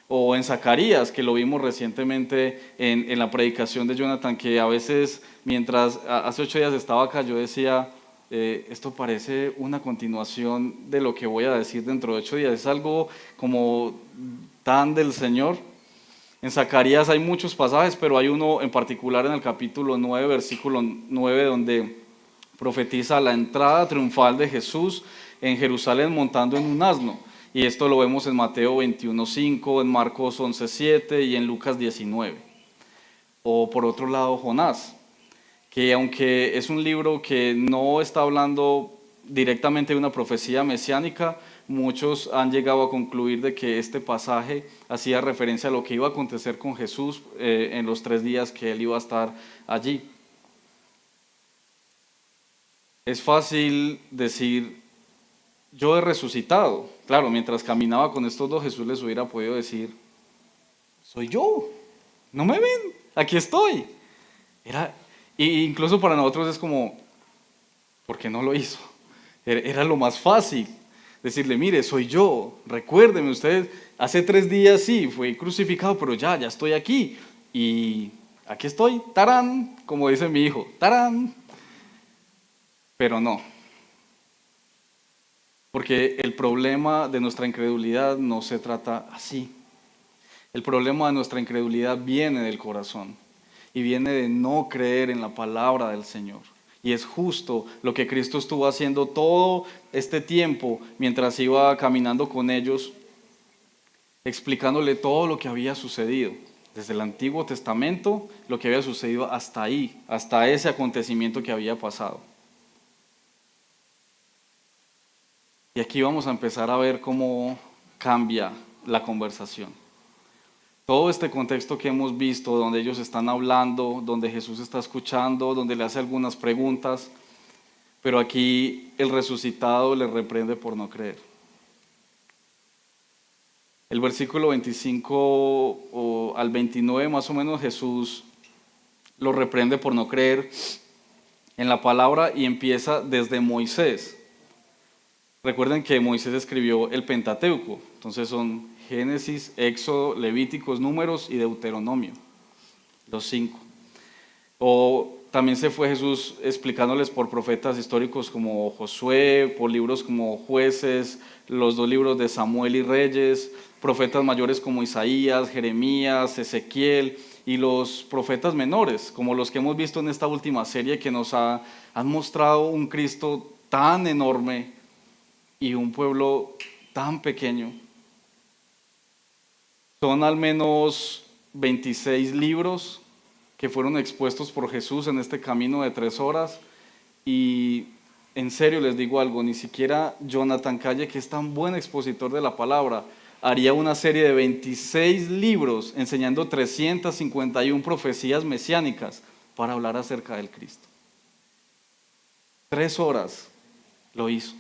O en Zacarías, que lo vimos recientemente en la predicación de Jonathan, que a veces, mientras hace 8 días estaba acá, yo decía, esto parece una continuación de lo que voy a decir dentro de 8 días. Es algo como tan del Señor. En Zacarías hay muchos pasajes, pero hay uno en particular en el capítulo 9, versículo 9, donde profetiza la entrada triunfal de Jesús en Jerusalén montando en un asno. Y esto lo vemos en Mateo 21:5, en Marcos 11:7 y en Lucas 19. O por otro lado, Jonás, que aunque es un libro que no está hablando directamente de una profecía mesiánica, muchos han llegado a concluir de que este pasaje hacía referencia a lo que iba a acontecer con Jesús en los 3 días que él iba a estar allí. Es fácil decir, yo he resucitado. Claro, mientras caminaba con estos dos, Jesús les hubiera podido decir, soy yo, no me ven, aquí estoy. Y incluso para nosotros es como, ¿por qué no lo hizo? Era lo más fácil. Decirle, mire, soy yo, recuérdeme, usted hace 3 días sí, fue crucificado, pero ya estoy aquí. Y aquí estoy, tarán, como dice mi hijo, tarán. Pero no. Porque el problema de nuestra incredulidad no se trata así. El problema de nuestra incredulidad viene del corazón y viene de no creer en la palabra del Señor. Y es justo lo que Cristo estuvo haciendo todo este tiempo mientras iba caminando con ellos, explicándole todo lo que había sucedido. desde el Antiguo Testamento, lo que había sucedido hasta ahí, hasta ese acontecimiento que había pasado. Y aquí vamos a empezar a ver cómo cambia la conversación. Todo este contexto que hemos visto, donde ellos están hablando, donde Jesús está escuchando, donde le hace algunas preguntas, pero aquí el resucitado le reprende por no creer. El versículo 25 al 29 más o menos Jesús lo reprende por no creer en la palabra y empieza desde Moisés. Recuerden que Moisés escribió el Pentateuco, entonces son Génesis, Éxodo, Levíticos, Números y Deuteronomio, los 5. O también se fue Jesús explicándoles por profetas históricos como Josué, por libros como Jueces, los 2 libros de Samuel y Reyes, profetas mayores como Isaías, Jeremías, Ezequiel y los profetas menores, como los que hemos visto en esta última serie que nos han mostrado un Cristo tan enorme y un pueblo tan pequeño. Son al menos 26 libros que fueron expuestos por Jesús en este camino de 3 horas. Y en serio les digo algo, ni siquiera Jonathan Calle, que es tan buen expositor de la palabra, haría una serie de 26 libros enseñando 351 profecías mesiánicas para hablar acerca del Cristo. 3 horas lo hizo.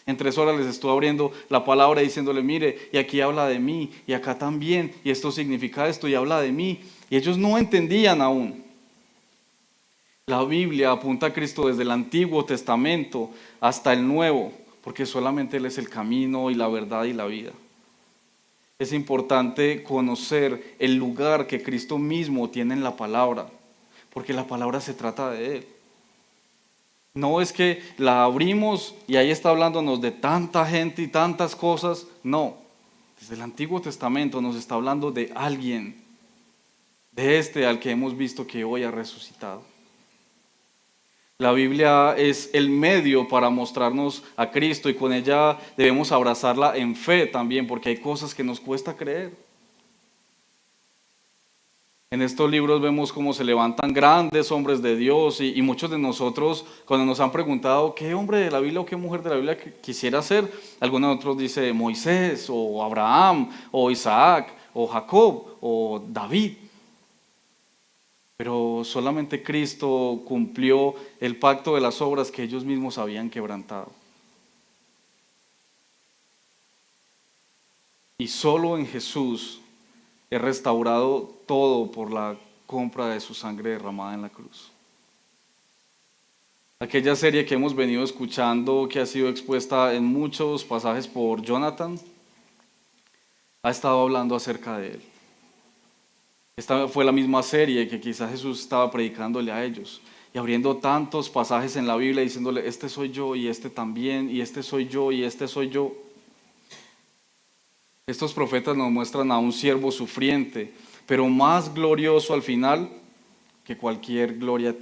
En 3 horas les estuvo abriendo la palabra diciéndole, mire, y aquí habla de mí, y acá también, y esto significa esto, y habla de mí. Y ellos no entendían aún. La Biblia apunta a Cristo desde el Antiguo Testamento hasta el Nuevo, porque solamente Él es el camino y la verdad y la vida. Es importante conocer el lugar que Cristo mismo tiene en la palabra, porque la palabra se trata de Él. No es que la abrimos y ahí está hablándonos de tanta gente y tantas cosas. No, desde el Antiguo Testamento nos está hablando de alguien, de este al que hemos visto que hoy ha resucitado. La Biblia es el medio para mostrarnos a Cristo y con ella debemos abrazarla en fe también, porque hay cosas que nos cuesta creer. En estos libros vemos cómo se levantan grandes hombres de Dios y muchos de nosotros cuando nos han preguntado qué hombre de la Biblia o qué mujer de la Biblia quisiera ser, algunos de nosotros dice Moisés o Abraham o Isaac o Jacob o David. Pero solamente Cristo cumplió el pacto de las obras que ellos mismos habían quebrantado. Y solo en Jesús es restaurado todo por la compra de su sangre derramada en la cruz. Aquella serie que hemos venido escuchando, que ha sido expuesta en muchos pasajes por Jonathan, ha estado hablando acerca de él. Esta fue la misma serie que quizás Jesús estaba predicándole a ellos y abriendo tantos pasajes en la Biblia diciéndole, este soy yo y este también, y este soy yo y este soy yo. Estos profetas nos muestran a un siervo sufriente, pero más glorioso al final que cualquier gloria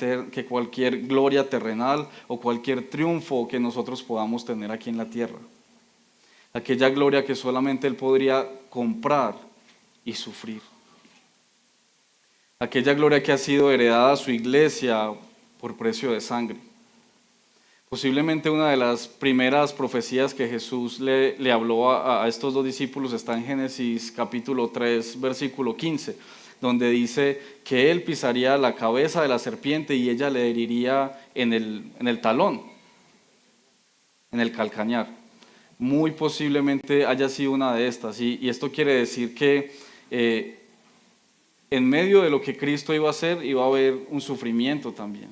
terrenal o cualquier triunfo que nosotros podamos tener aquí en la tierra. Aquella gloria que solamente Él podría comprar y sufrir. Aquella gloria que ha sido heredada a su iglesia por precio de sangre. Posiblemente una de las primeras profecías que Jesús le habló a estos 2 discípulos está en Génesis capítulo 3, versículo 15, donde dice que Él pisaría la cabeza de la serpiente y ella le heriría en el talón, en el calcañar. Muy posiblemente haya sido una de estas, y esto quiere decir que en medio de lo que Cristo iba a hacer, iba a haber un sufrimiento también.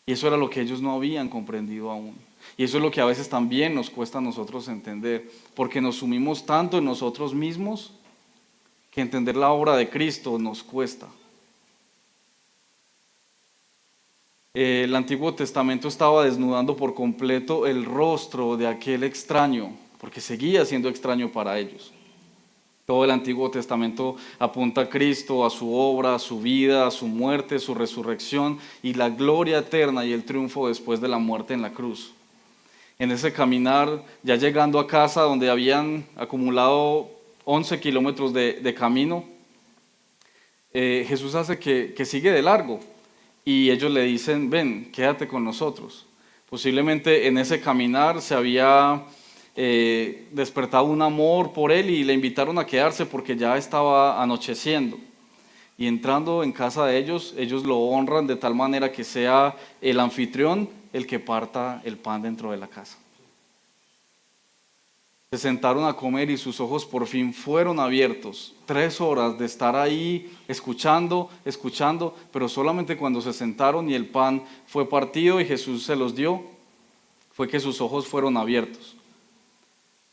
Y eso era lo que ellos no habían comprendido aún. Y eso es lo que a veces también nos cuesta a nosotros entender, porque nos sumimos tanto en nosotros mismos que entender la obra de Cristo nos cuesta. El Antiguo Testamento estaba desnudando por completo el rostro de aquel extraño, porque seguía siendo extraño para ellos. Todo el Antiguo Testamento apunta a Cristo, a su obra, a su vida, a su muerte, su resurrección y la gloria eterna y el triunfo después de la muerte en la cruz. En ese caminar, ya llegando a casa donde habían acumulado 11 kilómetros de camino, Jesús hace que sigue de largo y ellos le dicen, ven, quédate con nosotros. Posiblemente en ese caminar se había despertado un amor por él y le invitaron a quedarse porque ya estaba anocheciendo. Y entrando en casa de ellos, ellos lo honran de tal manera que sea el anfitrión el que parta el pan dentro de la casa. Se sentaron a comer y sus ojos por fin fueron abiertos. 3 horas de estar ahí escuchando, escuchando, pero solamente cuando se sentaron y el pan fue partido y Jesús se los dio, fue que sus ojos fueron abiertos.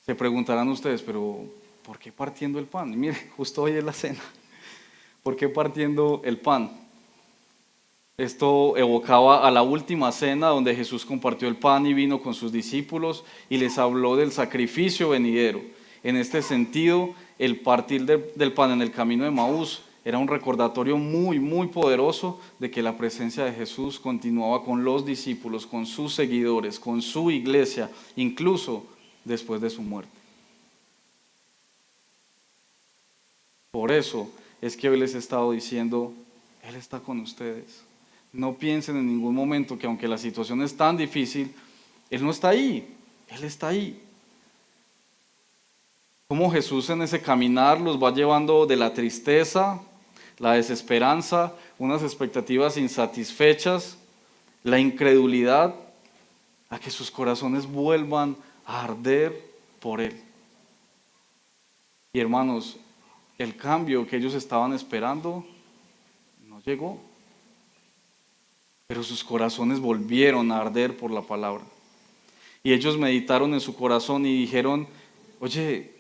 Se preguntarán ustedes, pero ¿por qué partiendo el pan? Y mire, justo hoy es la cena. ¿Por qué partiendo el pan? Esto evocaba a la última cena donde Jesús compartió el pan y vino con sus discípulos y les habló del sacrificio venidero. En este sentido, el partir del pan en el camino de Maús era un recordatorio muy, muy poderoso de que la presencia de Jesús continuaba con los discípulos, con sus seguidores, con su iglesia, incluso después de su muerte. Por eso es que hoy les he estado diciendo, Él está con ustedes. No piensen en ningún momento que aunque la situación es tan difícil, Él no está ahí, Él está ahí. Como Jesús en ese caminar los va llevando de la tristeza, la desesperanza, unas expectativas insatisfechas, la incredulidad, a que sus corazones vuelvan a arder por Él. Y hermanos, el cambio que ellos estaban esperando no llegó. Pero sus corazones volvieron a arder por la palabra. Y ellos meditaron en su corazón y dijeron, oye,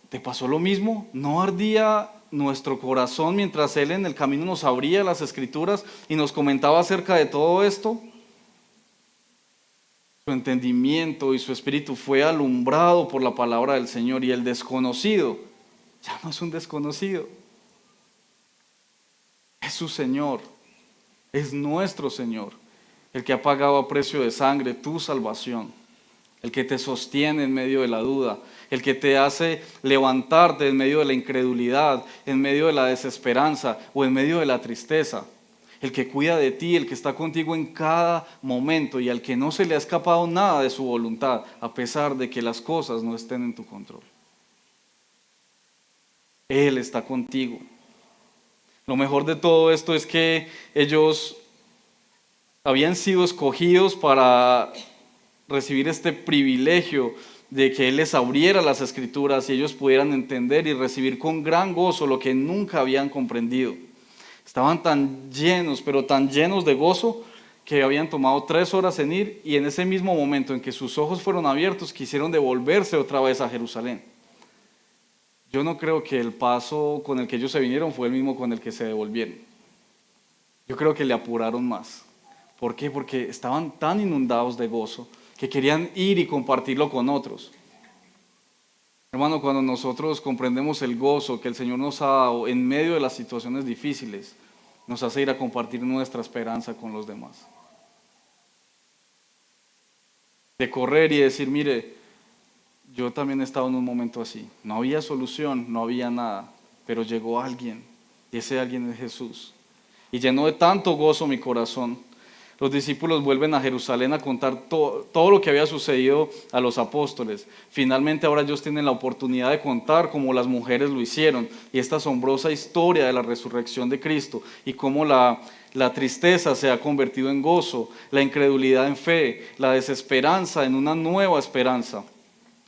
¿te pasó lo mismo? ¿No ardía nuestro corazón mientras Él en el camino nos abría las escrituras y nos comentaba acerca de todo esto? Su entendimiento y su espíritu fue alumbrado por la palabra del Señor y el desconocido ya no es un desconocido. Es su Señor. Es nuestro Señor, el que ha pagado a precio de sangre tu salvación, el que te sostiene en medio de la duda, el que te hace levantarte en medio de la incredulidad, en medio de la desesperanza o en medio de la tristeza, el que cuida de ti, el que está contigo en cada momento y al que no se le ha escapado nada de su voluntad, a pesar de que las cosas no estén en tu control. Él está contigo. Lo mejor de todo esto es que ellos habían sido escogidos para recibir este privilegio de que Él les abriera las escrituras y ellos pudieran entender y recibir con gran gozo lo que nunca habían comprendido. Estaban tan llenos, pero tan llenos de gozo, que habían tomado 3 horas en ir y en ese mismo momento en que sus ojos fueron abiertos, quisieron devolverse otra vez a Jerusalén. Yo no creo que el paso con el que ellos se vinieron fue el mismo con el que se devolvieron. Yo creo que le apuraron más. ¿Por qué? Porque estaban tan inundados de gozo que querían ir y compartirlo con otros. Hermano, cuando nosotros comprendemos el gozo que el Señor nos ha dado en medio de las situaciones difíciles, nos hace ir a compartir nuestra esperanza con los demás. De correr y decir, mire, yo también he estado en un momento así. No había solución, no había nada, pero llegó alguien y ese alguien es Jesús. Y llenó de tanto gozo mi corazón. Los discípulos vuelven a Jerusalén a contar todo lo que había sucedido a los apóstoles. Finalmente ahora ellos tienen la oportunidad de contar como las mujeres lo hicieron y esta asombrosa historia de la resurrección de Cristo y cómo la tristeza se ha convertido en gozo, la incredulidad en fe, la desesperanza en una nueva esperanza.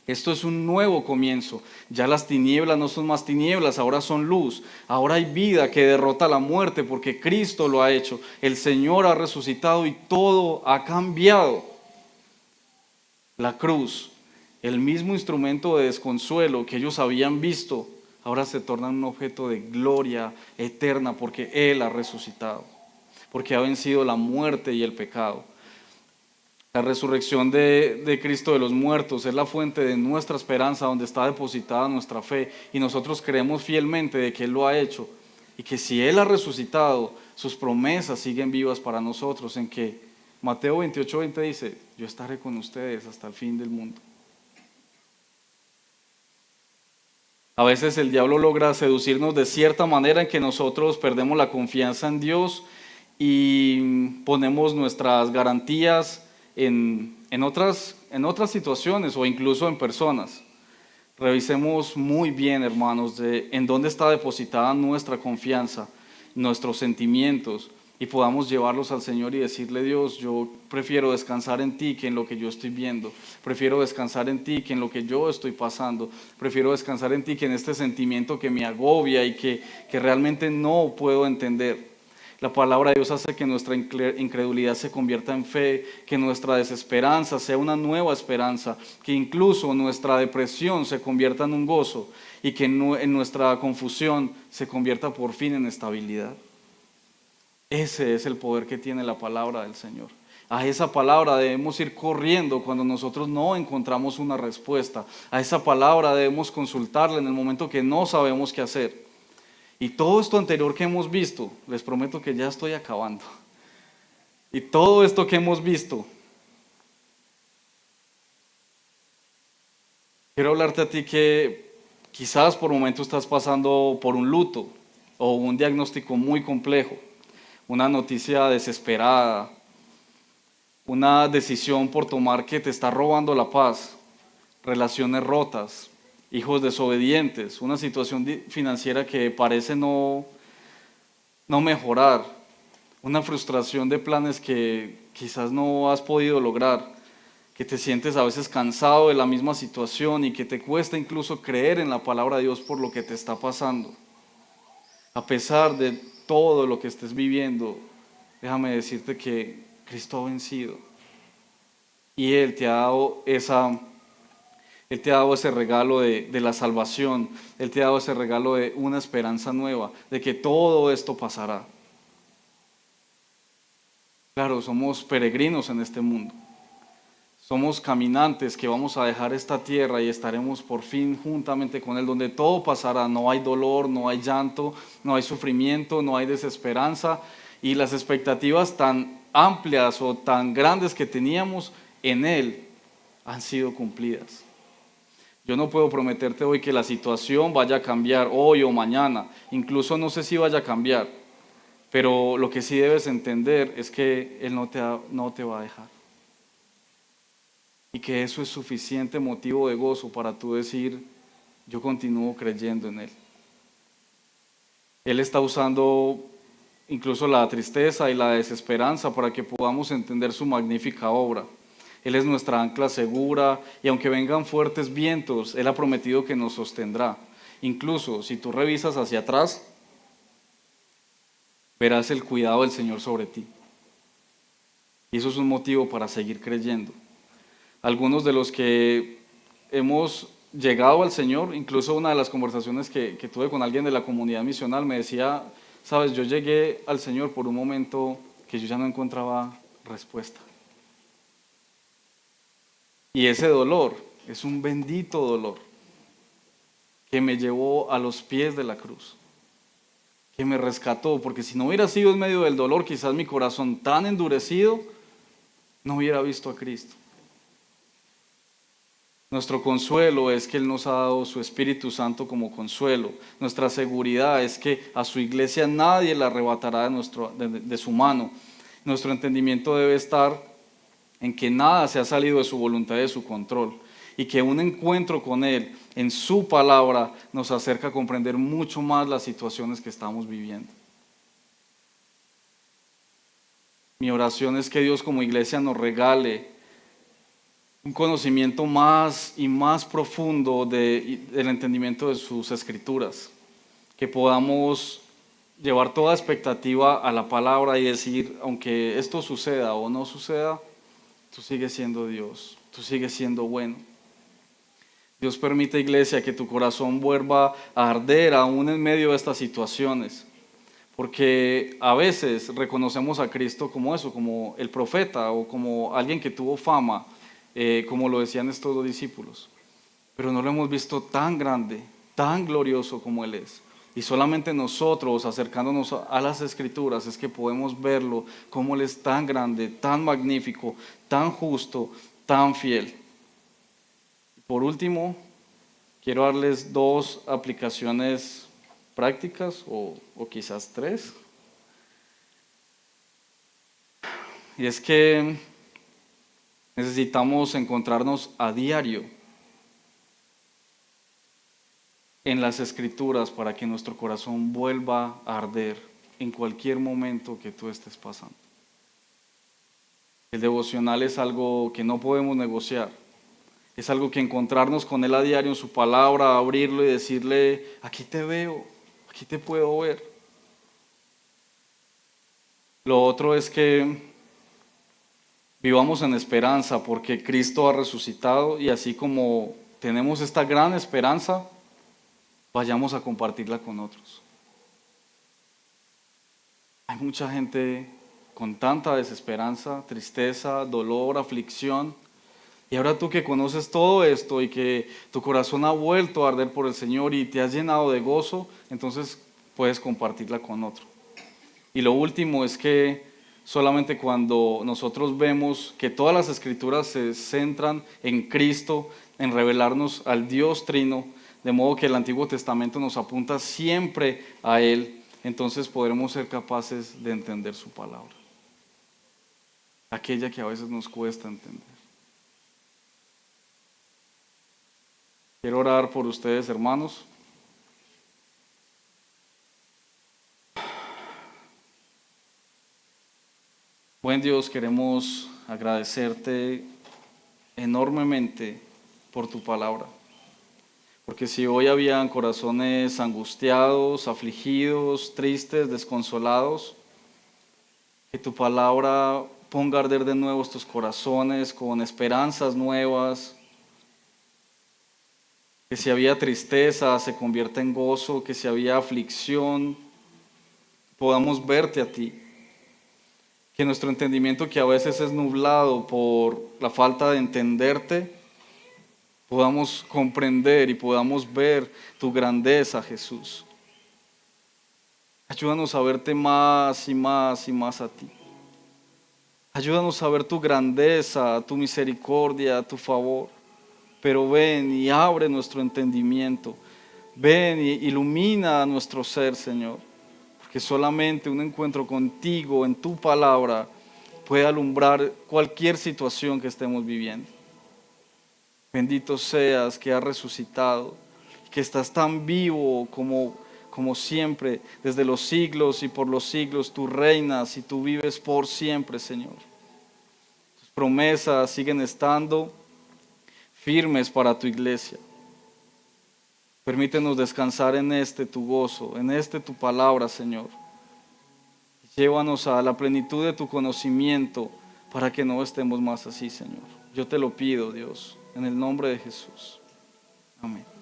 Esto es un nuevo comienzo. Ya las tinieblas no son más tinieblas, ahora son luz. Ahora hay vida que derrota la muerte porque Cristo lo ha hecho. El Señor ha resucitado y todo ha cambiado. La cruz, el mismo instrumento de desconsuelo que ellos habían visto, ahora se torna un objeto de gloria eterna porque Él ha resucitado, porque ha vencido la muerte y el pecado. La resurrección de Cristo de los muertos es la fuente de nuestra esperanza, donde está depositada nuestra fe y nosotros creemos fielmente de que Él lo ha hecho y que si Él ha resucitado, sus promesas siguen vivas para nosotros, en que Mateo 28:20 dice, yo estaré con ustedes hasta el fin del mundo. A veces el diablo logra seducirnos de cierta manera en que nosotros perdemos la confianza en Dios y ponemos nuestras garantías en otras situaciones o incluso en personas. Revisemos muy bien, hermanos, en dónde está depositada nuestra confianza, nuestros sentimientos, y podamos llevarlos al Señor y decirle: Dios, yo prefiero descansar en ti que en lo que yo estoy viendo, prefiero descansar en ti que en lo que yo estoy pasando, prefiero descansar en ti que en este sentimiento que me agobia y que realmente no puedo entender. La palabra de Dios hace que nuestra incredulidad se convierta en fe, que nuestra desesperanza sea una nueva esperanza, que incluso nuestra depresión se convierta en un gozo y que en nuestra confusión se convierta por fin en estabilidad. Ese es el poder que tiene la palabra del Señor. A esa palabra debemos ir corriendo cuando nosotros no encontramos una respuesta. A esa palabra debemos consultarla en el momento que no sabemos qué hacer. Y todo esto anterior que hemos visto, les prometo que ya estoy acabando. Y todo esto que hemos visto, quiero hablarte a ti que quizás por momento estás pasando por un luto o un diagnóstico muy complejo, una noticia desesperada, una decisión por tomar que te está robando la paz, relaciones rotas, hijos desobedientes, una situación financiera que parece no mejorar, una frustración de planes que quizás no has podido lograr, que te sientes a veces cansado de la misma situación y que te cuesta incluso creer en la palabra de Dios por lo que te está pasando. A pesar de todo lo que estés viviendo, déjame decirte que Cristo ha vencido y Él te ha dado ese regalo de la salvación. Él te ha dado ese regalo de una esperanza nueva, de que todo esto pasará. Claro, somos peregrinos en este mundo. Somos caminantes que vamos a dejar esta tierra y estaremos por fin juntamente con Él, donde todo pasará. No hay dolor, no hay llanto, no hay sufrimiento, no hay desesperanza. Y las expectativas tan amplias o tan grandes que teníamos en Él han sido cumplidas. Yo no puedo prometerte hoy que la situación vaya a cambiar hoy o mañana. Incluso no sé si vaya a cambiar. Pero lo que sí debes entender es que Él no te va a dejar. Y que eso es suficiente motivo de gozo para tú decir: yo continúo creyendo en Él. Él está usando incluso la tristeza y la desesperanza para que podamos entender su magnífica obra. Él es nuestra ancla segura y aunque vengan fuertes vientos, Él ha prometido que nos sostendrá. Incluso si tú revisas hacia atrás, verás el cuidado del Señor sobre ti. Y eso es un motivo para seguir creyendo. Algunos de los que hemos llegado al Señor, incluso una de las conversaciones que tuve con alguien de la comunidad misional me decía: sabes, yo llegué al Señor por un momento que yo ya no encontraba respuesta. Y ese dolor es un bendito dolor que me llevó a los pies de la cruz, que me rescató, porque si no hubiera sido en medio del dolor, quizás mi corazón tan endurecido no hubiera visto a Cristo. Nuestro consuelo es que Él nos ha dado su Espíritu Santo como consuelo. Nuestra seguridad es que a su iglesia nadie la arrebatará de su mano. Nuestro entendimiento debe estar en que nada se ha salido de su voluntad y de su control. Y que un encuentro con Él en su palabra nos acerca a comprender mucho más las situaciones que estamos viviendo. Mi oración es que Dios como iglesia nos regale un conocimiento más y más profundo del entendimiento de sus escrituras, que podamos llevar toda expectativa a la palabra y decir: aunque esto suceda o no suceda, tú sigues siendo Dios, tú sigues siendo bueno. Dios permite, iglesia, que tu corazón vuelva a arder aún en medio de estas situaciones, porque a veces reconocemos a Cristo como eso, como el profeta o como alguien que tuvo fama, como lo decían estos dos discípulos, pero no lo hemos visto tan grande, tan glorioso como Él es. Y solamente nosotros, acercándonos a las Escrituras, es que podemos verlo como Él es tan grande, tan magnífico, tan justo, tan fiel. Por último, quiero darles dos aplicaciones prácticas o quizás tres. Y es que necesitamos encontrarnos a diario en las Escrituras para que nuestro corazón vuelva a arder en cualquier momento que tú estés pasando. El devocional es algo que no podemos negociar. Es algo que encontrarnos con Él a diario en su palabra, abrirlo y decirle, aquí te veo, aquí te puedo ver. Lo otro es que vivamos en esperanza porque Cristo ha resucitado y así como tenemos esta gran esperanza, vayamos a compartirla con otros. Hay mucha gente con tanta desesperanza, tristeza, dolor, aflicción. Y ahora tú que conoces todo esto y que tu corazón ha vuelto a arder por el Señor y te has llenado de gozo, entonces puedes compartirla con otro. Y lo último es que solamente cuando nosotros vemos que todas las escrituras se centran en Cristo, en revelarnos al Dios Trino, de modo que el Antiguo Testamento nos apunta siempre a Él, entonces podremos ser capaces de entender su palabra, aquella que a veces nos cuesta entender. Quiero orar por ustedes, hermanos. Buen Dios, queremos agradecerte enormemente por tu palabra. Porque si hoy habían corazones angustiados, afligidos, tristes, desconsolados, que tu palabra ponga a arder de nuevo estos corazones con esperanzas nuevas. Que si había tristeza se convierta en gozo, que si había aflicción podamos verte a ti. Que nuestro entendimiento, que a veces es nublado por la falta de entenderte, podamos comprender y podamos ver tu grandeza, Jesús. Ayúdanos a verte más y más y más a ti. Ayúdanos a ver tu grandeza, tu misericordia, tu favor. Pero ven y abre nuestro entendimiento. Ven y ilumina nuestro ser, Señor. Porque solamente un encuentro contigo en tu palabra puede alumbrar cualquier situación que estemos viviendo. Bendito seas que has resucitado, que estás tan vivo como siempre, desde los siglos y por los siglos tú reinas y tú vives por siempre, Señor. Tus promesas siguen estando firmes para tu iglesia. Permítenos descansar en tu gozo, en tu palabra, Señor. Llévanos a la plenitud de tu conocimiento para que no estemos más así, Señor. Yo te lo pido, Dios, en el nombre de Jesús. Amén.